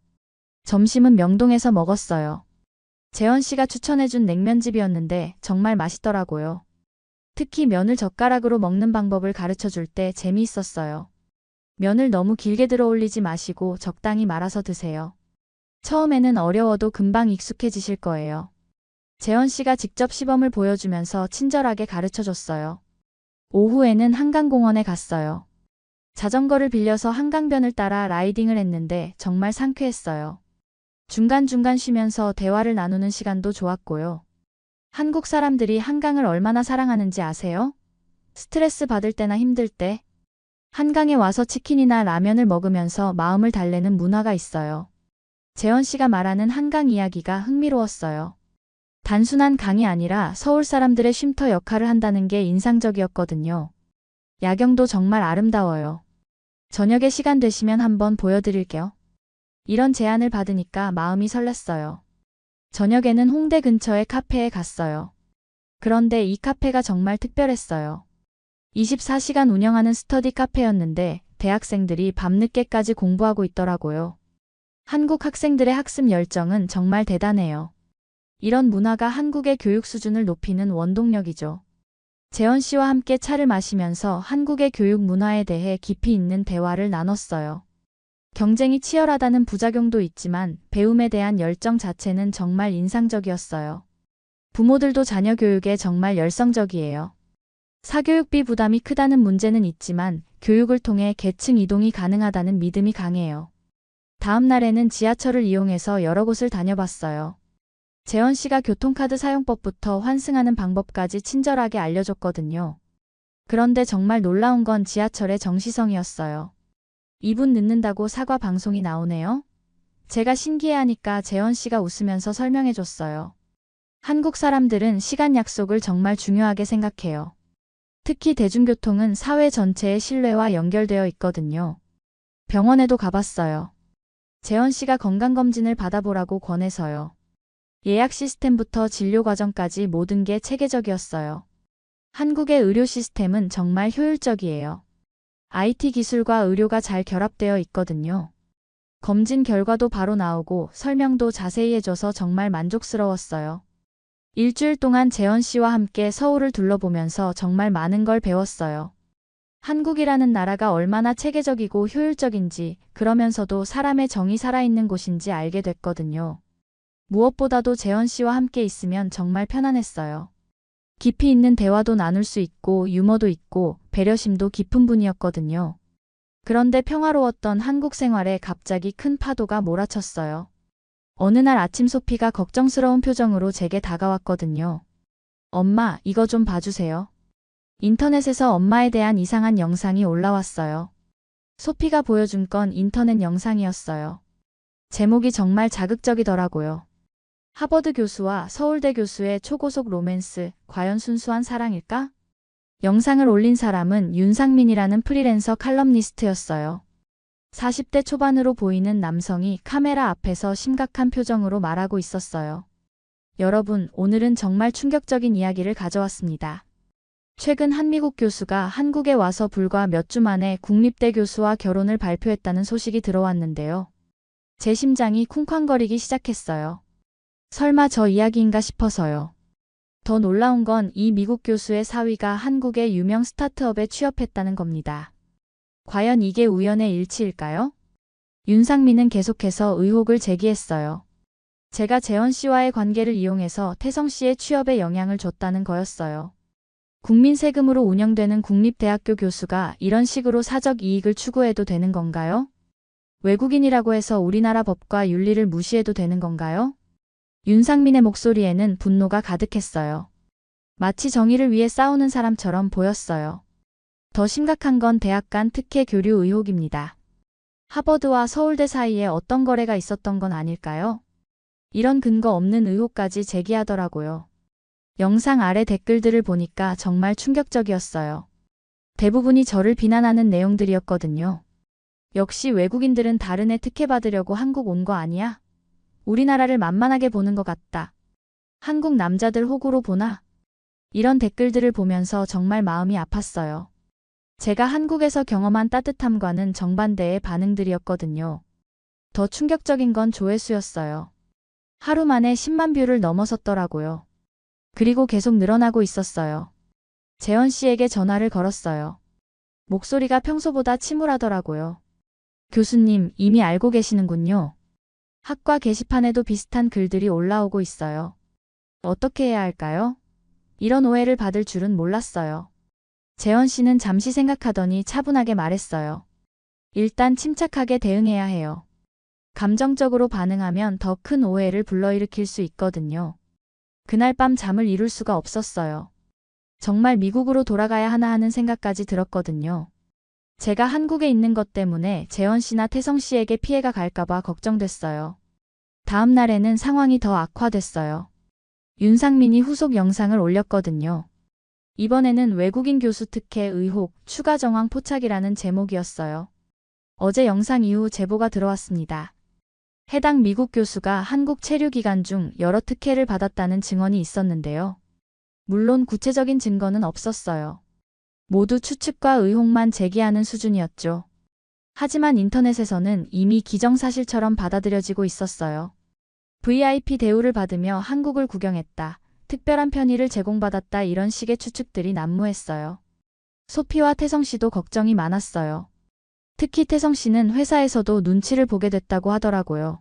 점심은 명동에서 먹었어요. 재현 씨가 추천해준 냉면집이었는데 정말 맛있더라고요. 특히 면을 젓가락으로 먹는 방법을 가르쳐줄 때 재미있었어요. 면을 너무 길게 들어 올리지 마시고 적당히 말아서 드세요. 처음에는 어려워도 금방 익숙해지실 거예요. 재현 씨가 직접 시범을 보여주면서 친절하게 가르쳐줬어요. 오후에는 한강공원에 갔어요. 자전거를 빌려서 한강변을 따라 라이딩을 했는데 정말 상쾌했어요. 중간중간 쉬면서 대화를 나누는 시간도 좋았고요. 한국 사람들이 한강을 얼마나 사랑하는지 아세요? 스트레스 받을 때나 힘들 때 한강에 와서 치킨이나 라면을 먹으면서 마음을 달래는 문화가 있어요. 재현 씨가 말하는 한강 이야기가 흥미로웠어요. 단순한 강이 아니라 서울 사람들의 쉼터 역할을 한다는 게 인상적이었거든요. 야경도 정말 아름다워요. 저녁에 시간 되시면 한번 보여드릴게요. 이런 제안을 받으니까 마음이 설렜어요. 저녁에는 홍대 근처의 카페에 갔어요. 그런데 이 카페가 정말 특별했어요. 24시간 운영하는 스터디 카페였는데 대학생들이 밤늦게까지 공부하고 있더라고요. 한국 학생들의 학습 열정은 정말 대단해요. 이런 문화가 한국의 교육 수준을 높이는 원동력이죠. 재현 씨와 함께 차를 마시면서 한국의 교육 문화에 대해 깊이 있는 대화를 나눴어요. 경쟁이 치열하다는 부작용도 있지만 배움에 대한 열정 자체는 정말 인상적이었어요. 부모들도 자녀 교육에 정말 열성적이에요. 사교육비 부담이 크다는 문제는 있지만 교육을 통해 계층 이동이 가능하다는 믿음이 강해요. 다음 날에는 지하철을 이용해서 여러 곳을 다녀봤어요. 재현 씨가 교통카드 사용법부터 환승하는 방법까지 친절하게 알려줬거든요. 그런데 정말 놀라운 건 지하철의 정시성이었어요. 2분 늦는다고 사과 방송이 나오네요. 제가 신기해하니까 재현 씨가 웃으면서 설명해줬어요. 한국 사람들은 시간 약속을 정말 중요하게 생각해요. 특히 대중교통은 사회 전체의 신뢰와 연결되어 있거든요. 병원에도 가봤어요. 재원 씨가 건강검진을 받아보라고 권해서요. 예약 시스템부터 진료 과정까지 모든 게 체계적이었어요. 한국의 의료 시스템은 정말 효율적이에요. IT 기술과 의료가 잘 결합되어 있거든요. 검진 결과도 바로 나오고 설명도 자세히 해줘서 정말 만족스러웠어요. 일주일 동안 재원 씨와 함께 서울을 둘러보면서 정말 많은 걸 배웠어요. 한국이라는 나라가 얼마나 체계적이고 효율적인지, 그러면서도 사람의 정이 살아있는 곳인지 알게 됐거든요. 무엇보다도 재원 씨와 함께 있으면 정말 편안했어요. 깊이 있는 대화도 나눌 수 있고 유머도 있고 배려심도 깊은 분이었거든요. 그런데 평화로웠던 한국 생활에 갑자기 큰 파도가 몰아쳤어요. 어느 날 아침 소피가 걱정스러운 표정으로 제게 다가왔거든요. 엄마, 이거 좀 봐주세요. 인터넷에서 엄마에 대한 이상한 영상이 올라왔어요. 소피가 보여준 건 인터넷 영상이었어요. 제목이 정말 자극적이더라고요. 하버드 교수와 서울대 교수의 초고속 로맨스, 과연 순수한 사랑일까? 영상을 올린 사람은 윤상민이라는 프리랜서 칼럼니스트였어요. 40대 초반으로 보이는 남성이 카메라 앞에서 심각한 표정으로 말하고 있었어요. 여러분, 오늘은 정말 충격적인 이야기를 가져왔습니다. 최근 한 미국 교수가 한국에 와서 불과 몇 주 만에 국립대 교수와 결혼을 발표했다는 소식이 들어왔는데요. 제 심장이 쿵쾅거리기 시작했어요. 설마 저 이야기인가 싶어서요. 더 놀라운 건 이 미국 교수의 사위가 한국의 유명 스타트업에 취업했다는 겁니다. 과연 이게 우연의 일치일까요? 윤상민은 계속해서 의혹을 제기했어요. 제가 재원 씨와의 관계를 이용해서 태성 씨의 취업에 영향을 줬다는 거였어요. 국민 세금으로 운영되는 국립대학교 교수가 이런 식으로 사적 이익을 추구해도 되는 건가요? 외국인이라고 해서 우리나라 법과 윤리를 무시해도 되는 건가요? 윤상민의 목소리에는 분노가 가득했어요. 마치 정의를 위해 싸우는 사람처럼 보였어요. 더 심각한 건 대학 간 특혜 교류 의혹입니다. 하버드와 서울대 사이에 어떤 거래가 있었던 건 아닐까요? 이런 근거 없는 의혹까지 제기하더라고요. 영상 아래 댓글들을 보니까 정말 충격적이었어요. 대부분이 저를 비난하는 내용들이었거든요. 역시 외국인들은 다른 애 특혜받으려고 한국 온 거 아니야? 우리나라를 만만하게 보는 것 같다. 한국 남자들 호구로 보나? 이런 댓글들을 보면서 정말 마음이 아팠어요. 제가 한국에서 경험한 따뜻함과는 정반대의 반응들이었거든요. 더 충격적인 건 조회수였어요. 하루 만에 10만 뷰를 넘어섰더라고요. 그리고 계속 늘어나고 있었어요. 재원 씨에게 전화를 걸었어요. 목소리가 평소보다 침울하더라고요. 교수님, 이미 알고 계시는군요. 학과 게시판에도 비슷한 글들이 올라오고 있어요. 어떻게 해야 할까요? 이런 오해를 받을 줄은 몰랐어요. 재원 씨는 잠시 생각하더니 차분하게 말했어요. 일단 침착하게 대응해야 해요. 감정적으로 반응하면 더 큰 오해를 불러일으킬 수 있거든요. 그날 밤 잠을 이룰 수가 없었어요. 정말 미국으로 돌아가야 하나 하는 생각까지 들었거든요. 제가 한국에 있는 것 때문에 재원 씨나 태성 씨에게 피해가 갈까봐 걱정됐어요. 다음 날에는 상황이 더 악화됐어요. 윤상민이 후속 영상을 올렸거든요. 이번에는 외국인 교수 특혜 의혹, 추가 정황 포착이라는 제목이었어요. 어제 영상 이후 제보가 들어왔습니다. 해당 미국 교수가 한국 체류 기간 중 여러 특혜를 받았다는 증언이 있었는데요. 물론 구체적인 증거는 없었어요. 모두 추측과 의혹만 제기하는 수준이었죠. 하지만 인터넷에서는 이미 기정사실처럼 받아들여지고 있었어요. VIP 대우를 받으며 한국을 구경했다. 특별한 편의를 제공받았다. 이런 식의 추측들이 난무했어요. 소피와 태성 씨도 걱정이 많았어요. 특히 태성 씨는 회사에서도 눈치를 보게 됐다고 하더라고요.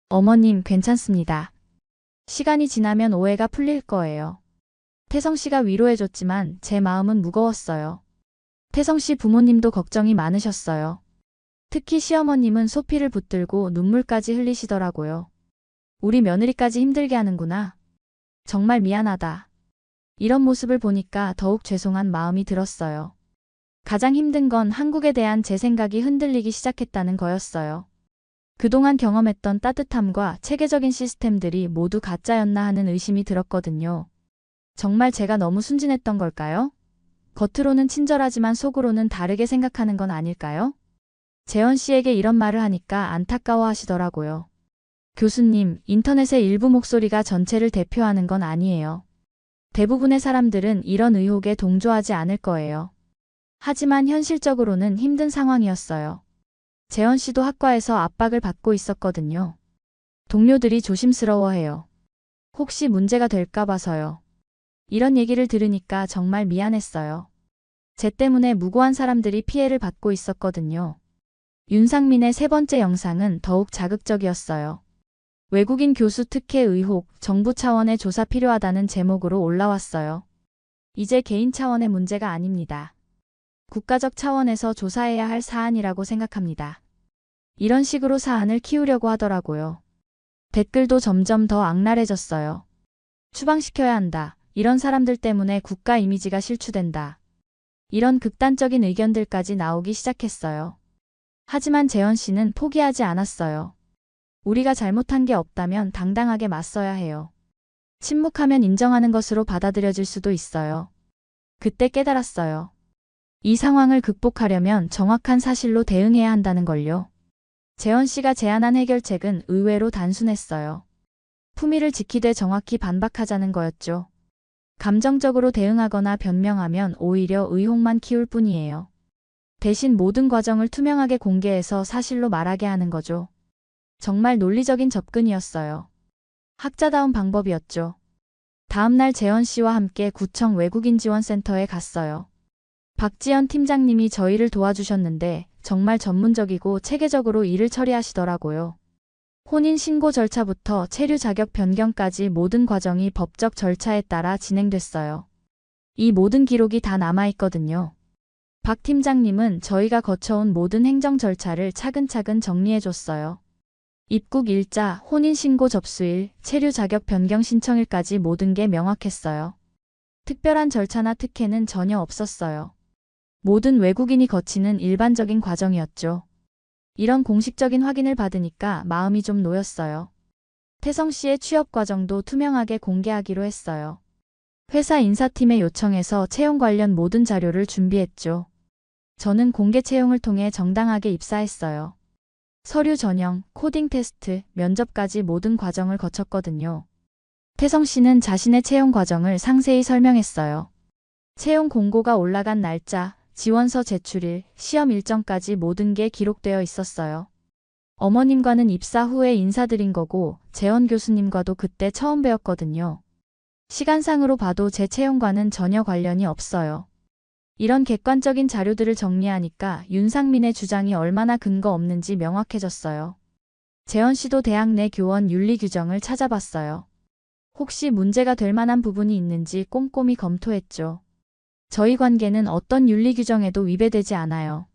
어머님, 괜찮습니다. 시간이 지나면 오해가 풀릴 거예요. 태성 씨가 위로해줬지만 제 마음은 무거웠어요. 태성 씨 부모님도 걱정이 많으셨어요. 특히 시어머님은 소피를 붙들고 눈물까지 흘리시더라고요. 우리 며느리까지 힘들게 하는구나. 정말 미안하다. 이런 모습을 보니까 더욱 죄송한 마음이 들었어요. 가장 힘든 건 한국에 대한 제 생각이 흔들리기 시작했다는 거였어요. 그동안 경험했던 따뜻함과 체계적인 시스템들이 모두 가짜였나 하는 의심이 들었거든요. 정말 제가 너무 순진했던 걸까요? 겉으로는 친절하지만 속으로는 다르게 생각하는 건 아닐까요? 재원 씨에게 이런 말을 하니까 안타까워 하시더라고요. 교수님, 인터넷의 일부 목소리가 전체를 대표하는 건 아니에요. 대부분의 사람들은 이런 의혹에 동조하지 않을 거예요. 하지만 현실적으로는 힘든 상황이었어요. 재원 씨도 학과에서 압박을 받고 있었거든요. 동료들이 조심스러워해요. 혹시 문제가 될까 봐서요. 이런 얘기를 들으니까 정말 미안했어요. 제 때문에 무고한 사람들이 피해를 받고 있었거든요. 윤상민의 세 번째 영상은 더욱 자극적이었어요. 외국인 교수 특혜 의혹, 정부 차원의 조사 필요하다는 제목으로 올라왔어요. 이제 개인 차원의 문제가 아닙니다. 국가적 차원에서 조사해야 할 사안이라고 생각합니다. 이런 식으로 사안을 키우려고 하더라고요. 댓글도 점점 더 악랄해졌어요. 추방시켜야 한다. 이런 사람들 때문에 국가 이미지가 실추된다. 이런 극단적인 의견들까지 나오기 시작했어요. 하지만 재원 씨는 포기하지 않았어요. 우리가 잘못한 게 없다면 당당하게 맞서야 해요. 침묵하면 인정하는 것으로 받아들여질 수도 있어요. 그때 깨달았어요. 이 상황을 극복하려면 정확한 사실로 대응해야 한다는 걸요. 재원 씨가 제안한 해결책은 의외로 단순했어요. 품위를 지키되 정확히 반박하자는 거였죠. 감정적으로 대응하거나 변명하면 오히려 의혹만 키울 뿐이에요. 대신 모든 과정을 투명하게 공개해서 사실로 말하게 하는 거죠. 정말 논리적인 접근이었어요. 학자다운 방법이었죠. 다음 날 재원 씨와 함께 구청 외국인지원센터에 갔어요. 박지연 팀장님이 저희를 도와주셨는데 정말 전문적이고 체계적으로 일을 처리하시더라고요. 혼인신고 절차부터 체류 자격 변경까지 모든 과정이 법적 절차에 따라 진행됐어요. 이 모든 기록이 다 남아있거든요. 박 팀장님은 저희가 거쳐온 모든 행정 절차를 차근차근 정리해줬어요. 입국 일자, 혼인신고 접수일, 체류 자격 변경 신청일까지 모든 게 명확했어요. 특별한 절차나 특혜는 전혀 없었어요. 모든 외국인이 거치는 일반적인 과정이었죠. 이런 공식적인 확인을 받으니까 마음이 좀 놓였어요. 태성 씨의 취업 과정도 투명하게 공개하기로 했어요. 회사 인사팀에 요청해서 채용 관련 모든 자료를 준비했죠. 저는 공개 채용을 통해 정당하게 입사했어요. 서류 전형, 코딩 테스트, 면접까지 모든 과정을 거쳤거든요. 태성 씨는 자신의 채용 과정을 상세히 설명했어요. 채용 공고가 올라간 날짜, 지원서 제출일, 시험 일정까지 모든 게 기록되어 있었어요. 어머님과는 입사 후에 인사드린 거고 재원 교수님과도 그때 처음 뵈었거든요. 시간상으로 봐도 제 채용과는 전혀 관련이 없어요. 이런 객관적인 자료들을 정리하니까 윤상민의 주장이 얼마나 근거 없는지 명확해졌어요. 재원 씨도 대학 내 교원 윤리 규정을 찾아봤어요. 혹시 문제가 될 만한 부분이 있는지 꼼꼼히 검토했죠. 저희 관계는 어떤 윤리 규정에도 위배되지 않아요.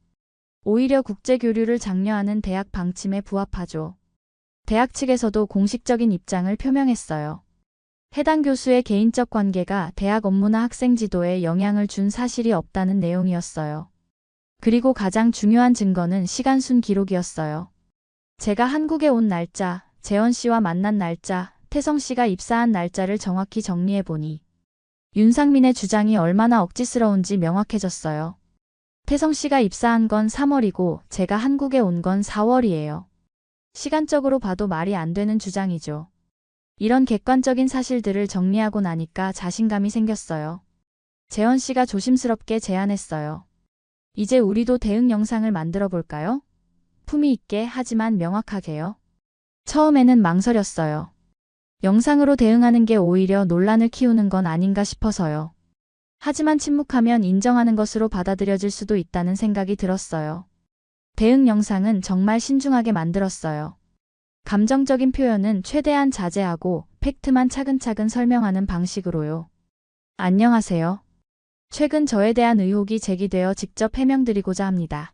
오히려 국제 교류를 장려하는 대학 방침에 부합하죠. 대학 측에서도 공식적인 입장을 표명했어요. 해당 교수의 개인적 관계가 대학 업무나 학생 지도에 영향을 준 사실이 없다는 내용이었어요. 그리고 가장 중요한 증거는 시간순 기록이었어요. 제가 한국에 온 날짜, 재원 씨와 만난 날짜, 태성 씨가 입사한 날짜를 정확히 정리해보니 윤상민의 주장이 얼마나 억지스러운지 명확해졌어요. 태성 씨가 입사한 건 3월이고 제가 한국에 온 건 4월이에요. 시간적으로 봐도 말이 안 되는 주장이죠. 이런 객관적인 사실들을 정리하고 나니까 자신감이 생겼어요. 재원 씨가 조심스럽게 제안했어요. 이제 우리도 대응 영상을 만들어 볼까요? 품위 있게 하지만 명확하게요. 처음에는 망설였어요. 영상으로 대응하는 게 오히려 논란을 키우는 건 아닌가 싶어서요. 하지만 침묵하면 인정하는 것으로 받아들여질 수도 있다는 생각이 들었어요. 대응 영상은 정말 신중하게 만들었어요. 감정적인 표현은 최대한 자제하고 팩트만 차근차근 설명하는 방식으로요. 안녕하세요. 최근 저에 대한 의혹이 제기되어 직접 해명드리고자 합니다.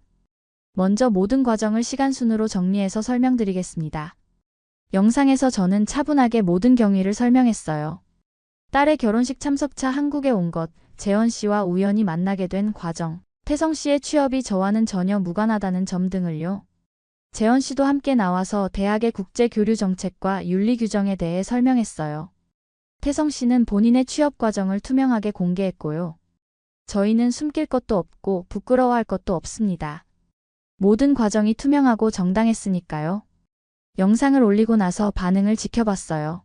먼저 모든 과정을 시간순으로 정리해서 설명드리겠습니다. 영상에서 저는 차분하게 모든 경위를 설명했어요. 딸의 결혼식 참석차 한국에 온 것, 재원 씨와 우연히 만나게 된 과정, 태성 씨의 취업이 저와는 전혀 무관하다는 점 등을요. 재원 씨도 함께 나와서 대학의 국제 교류 정책과 윤리 규정에 대해 설명했어요. 태성 씨는 본인의 취업 과정을 투명하게 공개했고요. 저희는 숨길 것도 없고 부끄러워할 것도 없습니다. 모든 과정이 투명하고 정당했으니까요. 영상을 올리고 나서 반응을 지켜봤어요.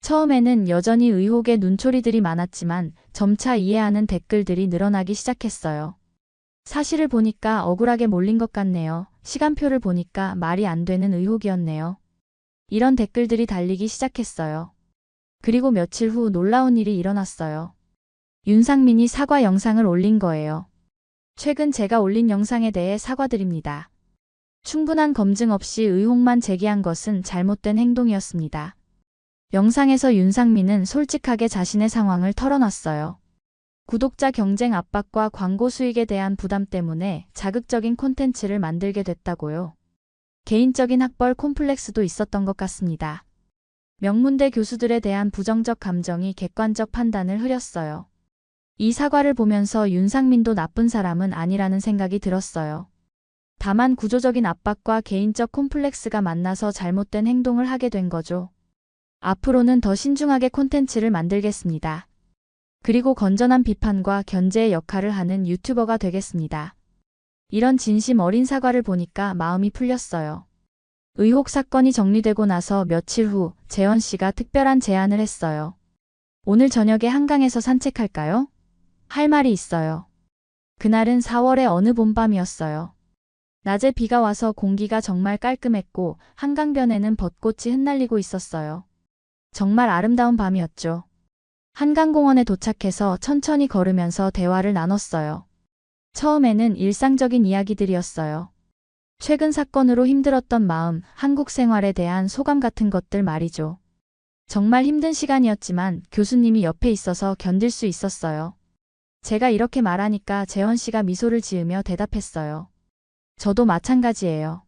처음에는 여전히 의혹의 눈초리들이 많았지만 점차 이해하는 댓글들이 늘어나기 시작했어요. 사실을 보니까 억울하게 몰린 것 같네요. 시간표를 보니까 말이 안 되는 의혹이었네요. 이런 댓글들이 달리기 시작했어요. 그리고 며칠 후 놀라운 일이 일어났어요. 윤상민이 사과 영상을 올린 거예요. 최근 제가 올린 영상에 대해 사과드립니다. 충분한 검증 없이 의혹만 제기한 것은 잘못된 행동이었습니다. 영상에서 윤상민은 솔직하게 자신의 상황을 털어놨어요. 구독자 경쟁 압박과 광고 수익에 대한 부담 때문에 자극적인 콘텐츠를 만들게 됐다고요. 개인적인 학벌 콤플렉스도 있었던 것 같습니다. 명문대 교수들에 대한 부정적 감정이 객관적 판단을 흐렸어요. 이 사과를 보면서 윤상민도 나쁜 사람은 아니라는 생각이 들었어요. 다만 구조적인 압박과 개인적 콤플렉스가 만나서 잘못된 행동을 하게 된 거죠. 앞으로는 더 신중하게 콘텐츠를 만들겠습니다. 그리고 건전한 비판과 견제의 역할을 하는 유튜버가 되겠습니다. 이런 진심 어린 사과를 보니까 마음이 풀렸어요. 의혹 사건이 정리되고 나서 며칠 후 재원 씨가 특별한 제안을 했어요. 오늘 저녁에 한강에서 산책할까요? 할 말이 있어요. 그날은 4월의 어느 봄밤이었어요. 낮에 비가 와서 공기가 정말 깔끔했고 한강변에는 벚꽃이 흩날리고 있었어요. 정말 아름다운 밤이었죠. 한강공원에 도착해서 천천히 걸으면서 대화를 나눴어요. 처음에는 일상적인 이야기들이었어요. 최근 사건으로 힘들었던 마음, 한국 생활에 대한 소감 같은 것들 말이죠. 정말 힘든 시간이었지만 교수님이 옆에 있어서 견딜 수 있었어요. 제가 이렇게 말하니까 재원 씨가 미소를 지으며 대답했어요. 저도 마찬가지예요.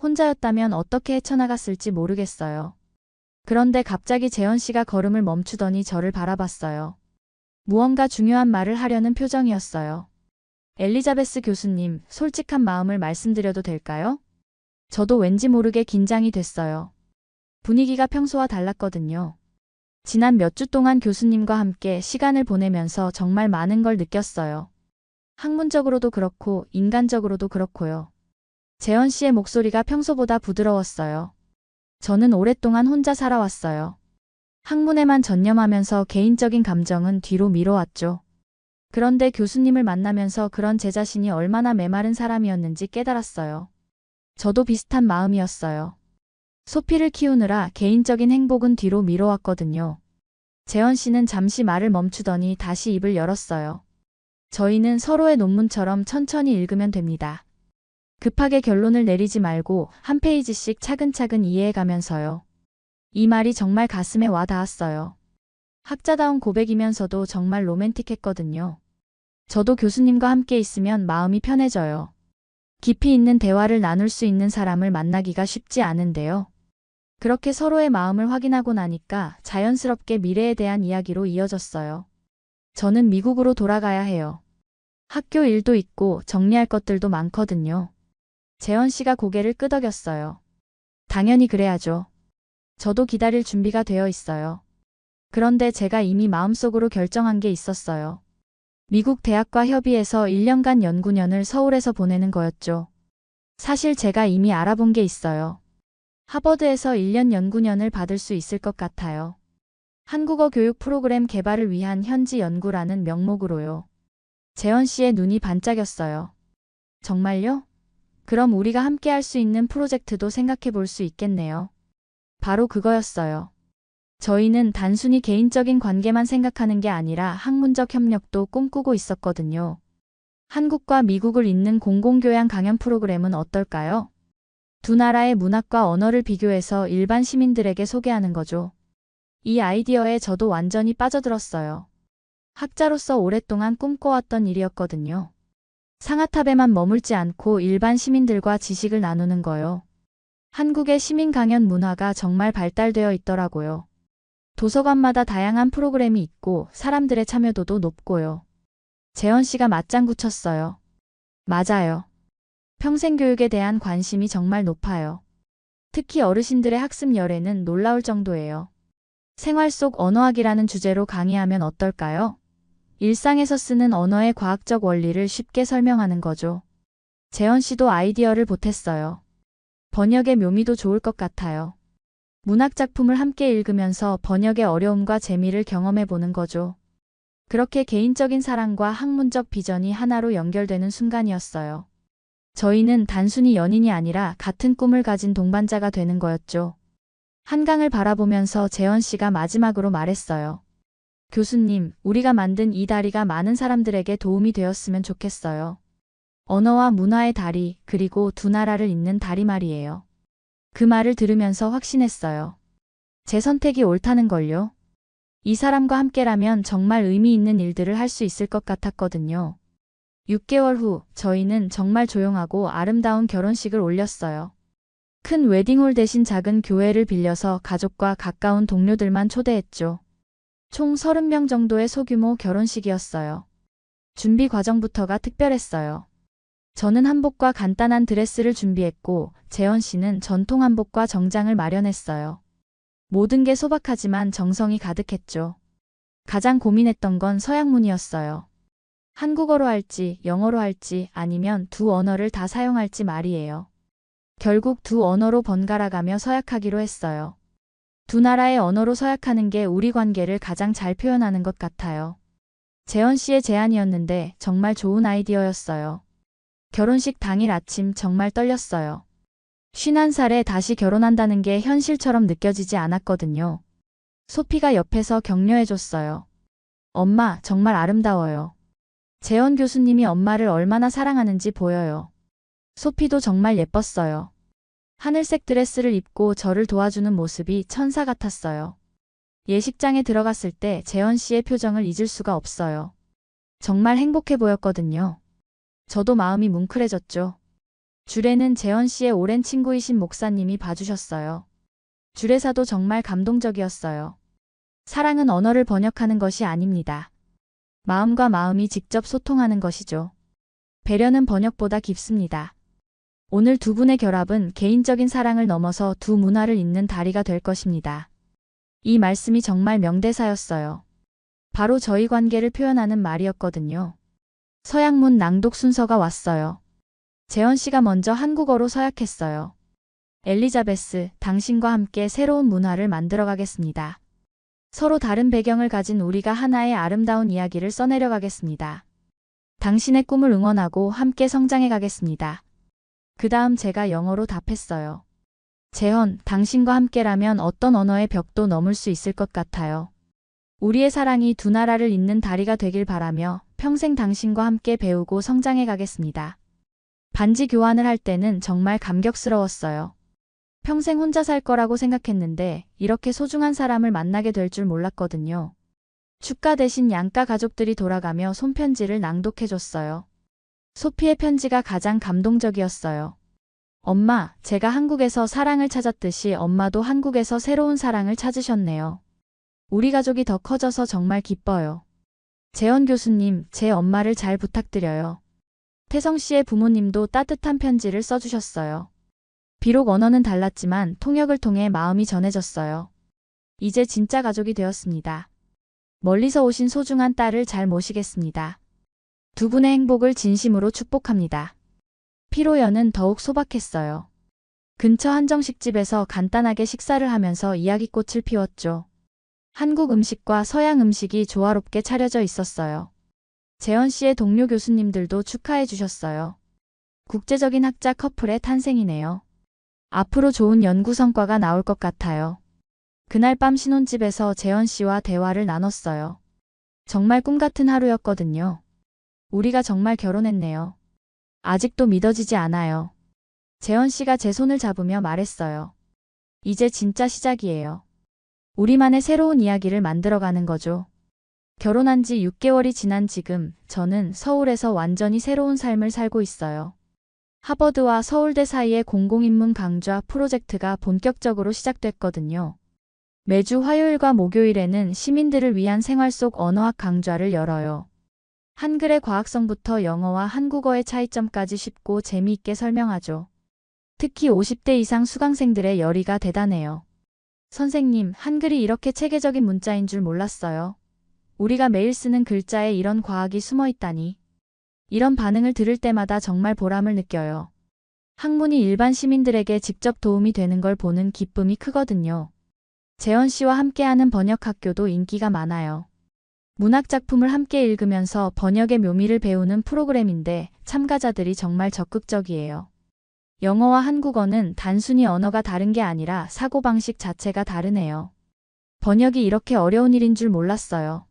혼자였다면 어떻게 헤쳐나갔을지 모르겠어요. 그런데 갑자기 재원 씨가 걸음을 멈추더니 저를 바라봤어요. 무언가 중요한 말을 하려는 표정이었어요. 엘리자베스 교수님, 솔직한 마음을 말씀드려도 될까요? 저도 왠지 모르게 긴장이 됐어요. 분위기가 평소와 달랐거든요. 지난 몇 주 동안 교수님과 함께 시간을 보내면서 정말 많은 걸 느꼈어요. 학문적으로도 그렇고 인간적으로도 그렇고요. 재원 씨의 목소리가 평소보다 부드러웠어요. 저는 오랫동안 혼자 살아왔어요. 학문에만 전념하면서 개인적인 감정은 뒤로 미뤄왔죠. 그런데 교수님을 만나면서 그런 제 자신이 얼마나 메마른 사람이었는지 깨달았어요. 저도 비슷한 마음이었어요. 소피를 키우느라 개인적인 행복은 뒤로 미뤄왔거든요. 재원 씨는 잠시 말을 멈추더니 다시 입을 열었어요. 저희는 서로의 논문처럼 천천히 읽으면 됩니다. 급하게 결론을 내리지 말고 한 페이지씩 차근차근 이해해가면서요. 이 말이 정말 가슴에 와 닿았어요. 학자다운 고백이면서도 정말 로맨틱했거든요. 저도 교수님과 함께 있으면 마음이 편해져요. 깊이 있는 대화를 나눌 수 있는 사람을 만나기가 쉽지 않은데요. 그렇게 서로의 마음을 확인하고 나니까 자연스럽게 미래에 대한 이야기로 이어졌어요. 저는 미국으로 돌아가야 해요. 학교 일도 있고 정리할 것들도 많거든요. 재원 씨가 고개를 끄덕였어요. 당연히 그래야죠. 저도 기다릴 준비가 되어 있어요. 그런데 제가 이미 마음속으로 결정한 게 있었어요. 미국 대학과 협의해서 1년간 연구년을 서울에서 보내는 거였죠. 사실 제가 이미 알아본 게 있어요. 하버드에서 1년 연구년을 받을 수 있을 것 같아요. 한국어 교육 프로그램 개발을 위한 현지 연구라는 명목으로요. 재원 씨의 눈이 반짝였어요. 정말요? 그럼 우리가 함께 할 수 있는 프로젝트도 생각해 볼 수 있겠네요. 바로 그거였어요. 저희는 단순히 개인적인 관계만 생각하는 게 아니라 학문적 협력도 꿈꾸고 있었거든요. 한국과 미국을 잇는 공공교양 강연 프로그램은 어떨까요? 두 나라의 문학과 언어를 비교해서 일반 시민들에게 소개하는 거죠. 이 아이디어에 저도 완전히 빠져들었어요. 학자로서 오랫동안 꿈꿔왔던 일이었거든요. 상아탑에만 머물지 않고 일반 시민들과 지식을 나누는 거요. 한국의 시민 강연 문화가 정말 발달되어 있더라고요. 도서관마다 다양한 프로그램이 있고 사람들의 참여도도 높고요. 재원 씨가 맞장구 쳤어요. 맞아요. 평생교육에 대한 관심이 정말 높아요. 특히 어르신들의 학습 열애는 놀라울 정도예요. 생활 속 언어학이라는 주제로 강의하면 어떨까요? 일상에서 쓰는 언어의 과학적 원리를 쉽게 설명하는 거죠. 재현 씨도 아이디어를 보탰어요. 번역의 묘미도 좋을 것 같아요. 문학 작품을 함께 읽으면서 번역의 어려움과 재미를 경험해 보는 거죠. 그렇게 개인적인 사랑과 학문적 비전이 하나로 연결되는 순간이었어요. 저희는 단순히 연인이 아니라 같은 꿈을 가진 동반자가 되는 거였죠. 한강을 바라보면서 재현 씨가 마지막으로 말했어요. 교수님, 우리가 만든 이 다리가 많은 사람들에게 도움이 되었으면 좋겠어요. 언어와 문화의 다리, 그리고 두 나라를 잇는 다리 말이에요. 그 말을 들으면서 확신했어요. 제 선택이 옳다는 걸요. 이 사람과 함께라면 정말 의미 있는 일들을 할 수 있을 것 같았거든요. 6개월 후 저희는 정말 조용하고 아름다운 결혼식을 올렸어요. 큰 웨딩홀 대신 작은 교회를 빌려서 가족과 가까운 동료들만 초대했죠. 총 30명 정도의 소규모 결혼식이었어요. 준비 과정부터가 특별했어요. 저는 한복과 간단한 드레스를 준비했고 재현 씨는 전통 한복과 정장을 마련했어요. 모든 게 소박하지만 정성이 가득했죠. 가장 고민했던 건 서양문이었어요. 한국어로 할지 영어로 할지 아니면 두 언어를 다 사용할지 말이에요. 결국 두 언어로 번갈아가며 서약하기로 했어요. 두 나라의 언어로 서약하는 게 우리 관계를 가장 잘 표현하는 것 같아요. 재현 씨의 제안이었는데 정말 좋은 아이디어였어요. 결혼식 당일 아침 정말 떨렸어요. 51살에 다시 결혼한다는 게 현실처럼 느껴지지 않았거든요. 소피가 옆에서 격려해줬어요. 엄마, 정말 아름다워요. 재현 교수님이 엄마를 얼마나 사랑하는지 보여요. 소피도 정말 예뻤어요. 하늘색 드레스를 입고 저를 도와주는 모습이 천사 같았어요. 예식장에 들어갔을 때 재현 씨의 표정을 잊을 수가 없어요. 정말 행복해 보였거든요. 저도 마음이 뭉클해졌죠. 주례는 재현 씨의 오랜 친구이신 목사님이 봐주셨어요. 주례사도 정말 감동적이었어요. 사랑은 언어를 번역하는 것이 아닙니다. 마음과 마음이 직접 소통하는 것이죠. 배려는 번역보다 깊습니다. 오늘 두 분의 결합은 개인적인 사랑을 넘어서 두 문화를 잇는 다리가 될 것입니다. 이 말씀이 정말 명대사였어요. 바로 저희 관계를 표현하는 말이었거든요. 서약문 낭독 순서가 왔어요. 재현 씨가 먼저 한국어로 서약했어요. 엘리자베스, 당신과 함께 새로운 문화를 만들어가겠습니다. 서로 다른 배경을 가진 우리가 하나의 아름다운 이야기를 써내려 가겠습니다. 당신의 꿈을 응원하고 함께 성장해 가겠습니다. 그 다음 제가 영어로 답했어요. 재현, 당신과 함께라면 어떤 언어의 벽도 넘을 수 있을 것 같아요. 우리의 사랑이 두 나라를 잇는 다리가 되길 바라며 평생 당신과 함께 배우고 성장해 가겠습니다. 반지 교환을 할 때는 정말 감격스러웠어요. 평생 혼자 살 거라고 생각했는데 이렇게 소중한 사람을 만나게 될 줄 몰랐거든요. 축가 대신 양가 가족들이 돌아가며 손편지를 낭독해줬어요. 소피의 편지가 가장 감동적이었어요. 엄마, 제가 한국에서 사랑을 찾았듯이 엄마도 한국에서 새로운 사랑을 찾으셨네요. 우리 가족이 더 커져서 정말 기뻐요. 재현 교수님, 제 엄마를 잘 부탁드려요. 태성 씨의 부모님도 따뜻한 편지를 써주셨어요. 비록 언어는 달랐지만 통역을 통해 마음이 전해졌어요. 이제 진짜 가족이 되었습니다. 멀리서 오신 소중한 딸을 잘 모시겠습니다. 두 분의 행복을 진심으로 축복합니다. 피로연은 더욱 소박했어요. 근처 한정식집에서 간단하게 식사를 하면서 이야기꽃을 피웠죠. 한국 음식과 서양 음식이 조화롭게 차려져 있었어요. 재현 씨의 동료 교수님들도 축하해 주셨어요. 국제적인 학자 커플의 탄생이네요. 앞으로 좋은 연구 성과가 나올 것 같아요. 그날 밤 신혼집에서 재현 씨와 대화를 나눴어요. 정말 꿈 같은 하루였거든요. 우리가 정말 결혼했네요. 아직도 믿어지지 않아요. 재현 씨가 제 손을 잡으며 말했어요. 이제 진짜 시작이에요. 우리만의 새로운 이야기를 만들어가는 거죠. 결혼한 지 6개월이 지난 지금 저는 서울에서 완전히 새로운 삶을 살고 있어요. 하버드와 서울대 사이의 공공인문 강좌 프로젝트가 본격적으로 시작됐거든요. 매주 화요일과 목요일에는 시민들을 위한 생활 속 언어학 강좌를 열어요. 한글의 과학성부터 영어와 한국어의 차이점까지 쉽고 재미있게 설명하죠. 특히 50대 이상 수강생들의 열의가 대단해요. 선생님, 한글이 이렇게 체계적인 문자인 줄 몰랐어요. 우리가 매일 쓰는 글자에 이런 과학이 숨어 있다니. 이런 반응을 들을 때마다 정말 보람을 느껴요. 학문이 일반 시민들에게 직접 도움이 되는 걸 보는 기쁨이 크거든요. 재원 씨와 함께하는 번역학교도 인기가 많아요. 문학작품을 함께 읽으면서 번역의 묘미를 배우는 프로그램인데 참가자들이 정말 적극적이에요. 영어와 한국어는 단순히 언어가 다른 게 아니라 사고방식 자체가 다르네요. 번역이 이렇게 어려운 일인 줄 몰랐어요.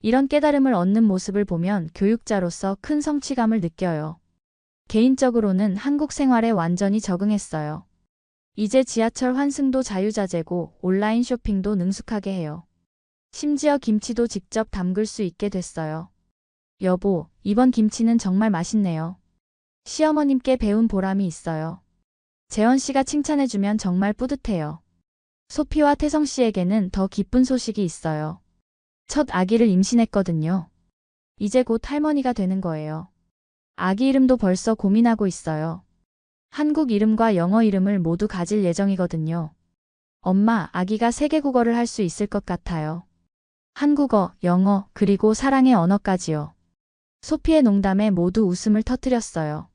이런 깨달음을 얻는 모습을 보면 교육자로서 큰 성취감을 느껴요. 개인적으로는 한국 생활에 완전히 적응했어요. 이제 지하철 환승도 자유자재고 온라인 쇼핑도 능숙하게 해요. 심지어 김치도 직접 담글 수 있게 됐어요. 여보, 이번 김치는 정말 맛있네요. 시어머님께 배운 보람이 있어요. 재원 씨가 칭찬해주면 정말 뿌듯해요. 소피와 태성 씨에게는 더 기쁜 소식이 있어요. 첫 아기를 임신했거든요. 이제 곧 할머니가 되는 거예요. 아기 이름도 벌써 고민하고 있어요. 한국 이름과 영어 이름을 모두 가질 예정이거든요. 엄마, 아기가 세계 국어를 할 수 있을 것 같아요. 한국어, 영어, 그리고 사랑의 언어까지요. 소피의 농담에 모두 웃음을 터뜨렸어요.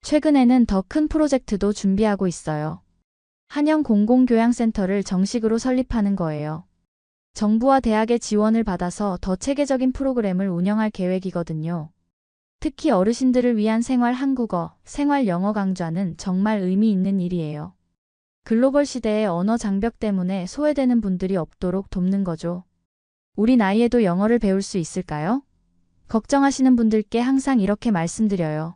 최근에는 더 큰 프로젝트도 준비하고 있어요. 한영 공공교양센터를 정식으로 설립하는 거예요. 정부와 대학의 지원을 받아서 더 체계적인 프로그램을 운영할 계획이거든요. 특히 어르신들을 위한 생활 한국어, 생활 영어 강좌는 정말 의미 있는 일이에요. 글로벌 시대의 언어 장벽 때문에 소외되는 분들이 없도록 돕는 거죠. 우리 나이에도 영어를 배울 수 있을까요? 걱정하시는 분들께 항상 이렇게 말씀드려요.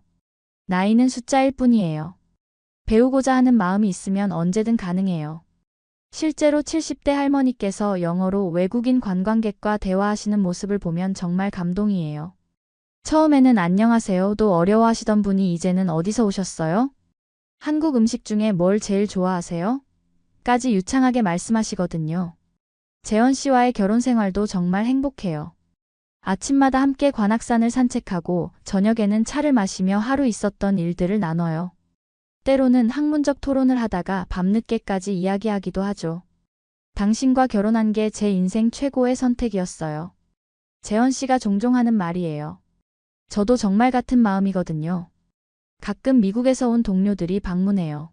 나이는 숫자일 뿐이에요. 배우고자 하는 마음이 있으면 언제든 가능해요. 실제로 70대 할머니께서 영어로 외국인 관광객과 대화하시는 모습을 보면 정말 감동이에요. 처음에는 안녕하세요도 어려워하시던 분이 이제는 어디서 오셨어요? 한국 음식 중에 뭘 제일 좋아하세요? 까지 유창하게 말씀하시거든요. 재원 씨와의 결혼 생활도 정말 행복해요. 아침마다 함께 관악산을 산책하고 저녁에는 차를 마시며 하루 있었던 일들을 나눠요. 때로는 학문적 토론을 하다가 밤늦게까지 이야기하기도 하죠. 당신과 결혼한 게 제 인생 최고의 선택이었어요. 재원 씨가 종종 하는 말이에요. 저도 정말 같은 마음이거든요. 가끔 미국에서 온 동료들이 방문해요.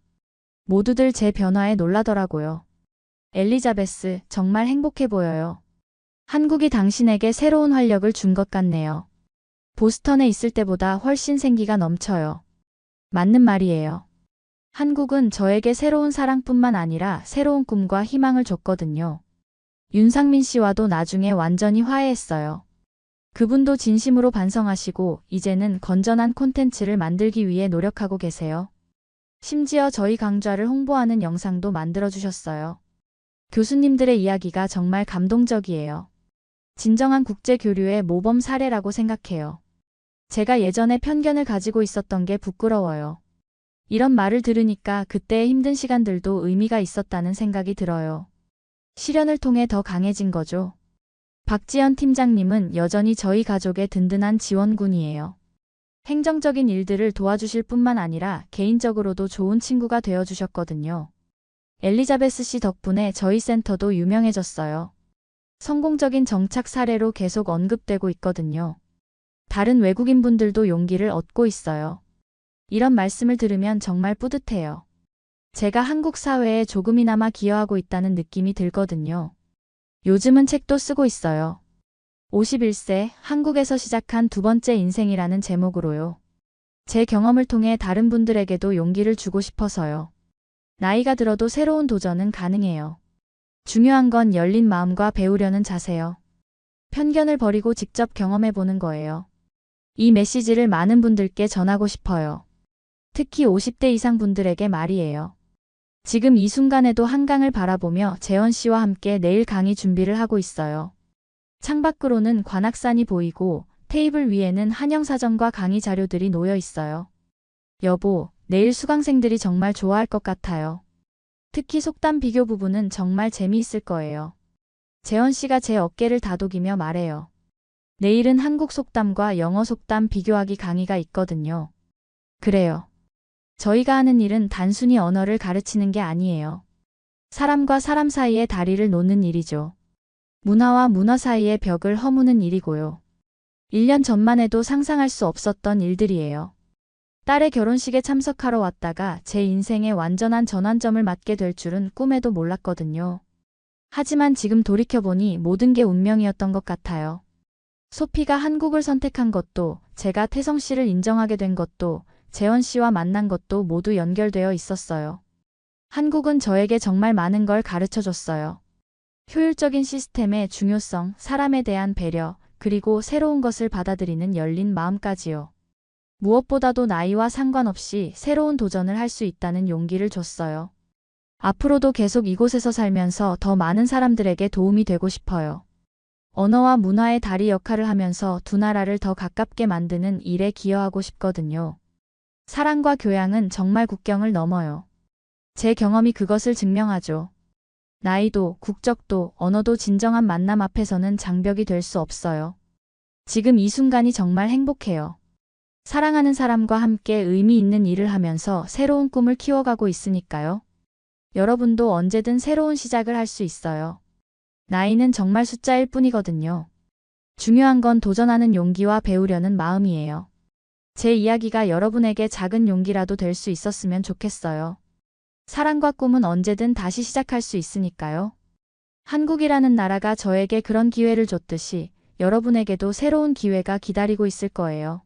모두들 제 변화에 놀라더라고요. 엘리자베스, 정말 행복해 보여요. 한국이 당신에게 새로운 활력을 준 것 같네요. 보스턴에 있을 때보다 훨씬 생기가 넘쳐요. 맞는 말이에요. 한국은 저에게 새로운 사랑뿐만 아니라 새로운 꿈과 희망을 줬거든요. 윤상민 씨와도 나중에 완전히 화해했어요. 그분도 진심으로 반성하시고 이제는 건전한 콘텐츠를 만들기 위해 노력하고 계세요. 심지어 저희 강좌를 홍보하는 영상도 만들어주셨어요. 교수님들의 이야기가 정말 감동적이에요. 진정한 국제 교류의 모범 사례라고 생각해요. 제가 예전에 편견을 가지고 있었던 게 부끄러워요. 이런 말을 들으니까 그때의 힘든 시간들도 의미가 있었다는 생각이 들어요. 시련을 통해 더 강해진 거죠. 박지연 팀장님은 여전히 저희 가족의 든든한 지원군이에요. 행정적인 일들을 도와주실 뿐만 아니라 개인적으로도 좋은 친구가 되어주셨거든요. 엘리자베스 씨 덕분에 저희 센터도 유명해졌어요. 성공적인 정착 사례로 계속 언급되고 있거든요. 다른 외국인분들도 용기를 얻고 있어요. 이런 말씀을 들으면 정말 뿌듯해요. 제가 한국 사회에 조금이나마 기여하고 있다는 느낌이 들거든요. 요즘은 책도 쓰고 있어요. 51세, 한국에서 시작한 두 번째 인생이라는 제목으로요. 제 경험을 통해 다른 분들에게도 용기를 주고 싶어서요. 나이가 들어도 새로운 도전은 가능해요. 중요한 건 열린 마음과 배우려는 자세요. 편견을 버리고 직접 경험해보는 거예요. 이 메시지를 많은 분들께 전하고 싶어요. 특히 50대 이상 분들에게 말이에요. 지금 이 순간에도 한강을 바라보며 재원 씨와 함께 내일 강의 준비를 하고 있어요. 창밖으로는 관악산이 보이고 테이블 위에는 한영사전과 강의 자료들이 놓여 있어요. 여보, 내일 수강생들이 정말 좋아할 것 같아요. 특히 속담 비교 부분은 정말 재미있을 거예요. 재원 씨가 제 어깨를 다독이며 말해요. 내일은 한국 속담과 영어 속담 비교하기 강의가 있거든요. 그래요. 저희가 하는 일은 단순히 언어를 가르치는 게 아니에요. 사람과 사람 사이의 다리를 놓는 일이죠. 문화와 문화 사이의 벽을 허무는 일이고요. 1년 전만 해도 상상할 수 없었던 일들이에요. 딸의 결혼식에 참석하러 왔다가 제 인생의 완전한 전환점을 맞게 될 줄은 꿈에도 몰랐거든요. 하지만 지금 돌이켜보니 모든 게 운명이었던 것 같아요. 소피가 한국을 선택한 것도, 제가 태성 씨를 인정하게 된 것도, 재원 씨와 만난 것도 모두 연결되어 있었어요. 한국은 저에게 정말 많은 걸 가르쳐 줬어요. 효율적인 시스템의 중요성, 사람에 대한 배려, 그리고 새로운 것을 받아들이는 열린 마음까지요. 무엇보다도 나이와 상관없이 새로운 도전을 할 수 있다는 용기를 줬어요. 앞으로도 계속 이곳에서 살면서 더 많은 사람들에게 도움이 되고 싶어요. 언어와 문화의 다리 역할을 하면서 두 나라를 더 가깝게 만드는 일에 기여하고 싶거든요. 사랑과 교양은 정말 국경을 넘어요. 제 경험이 그것을 증명하죠. 나이도, 국적도, 언어도 진정한 만남 앞에서는 장벽이 될 수 없어요. 지금 이 순간이 정말 행복해요. 사랑하는 사람과 함께 의미 있는 일을 하면서 새로운 꿈을 키워가고 있으니까요. 여러분도 언제든 새로운 시작을 할 수 있어요. 나이는 정말 숫자일 뿐이거든요. 중요한 건 도전하는 용기와 배우려는 마음이에요. 제 이야기가 여러분에게 작은 용기라도 될 수 있었으면 좋겠어요. 사랑과 꿈은 언제든 다시 시작할 수 있으니까요. 한국이라는 나라가 저에게 그런 기회를 줬듯이 여러분에게도 새로운 기회가 기다리고 있을 거예요.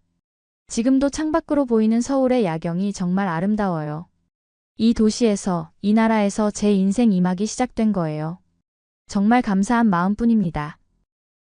지금도 창밖으로 보이는 서울의 야경이 정말 아름다워요. 이 도시에서, 이 나라에서 제 인생 2막이 시작된 거예요. 정말 감사한 마음뿐입니다.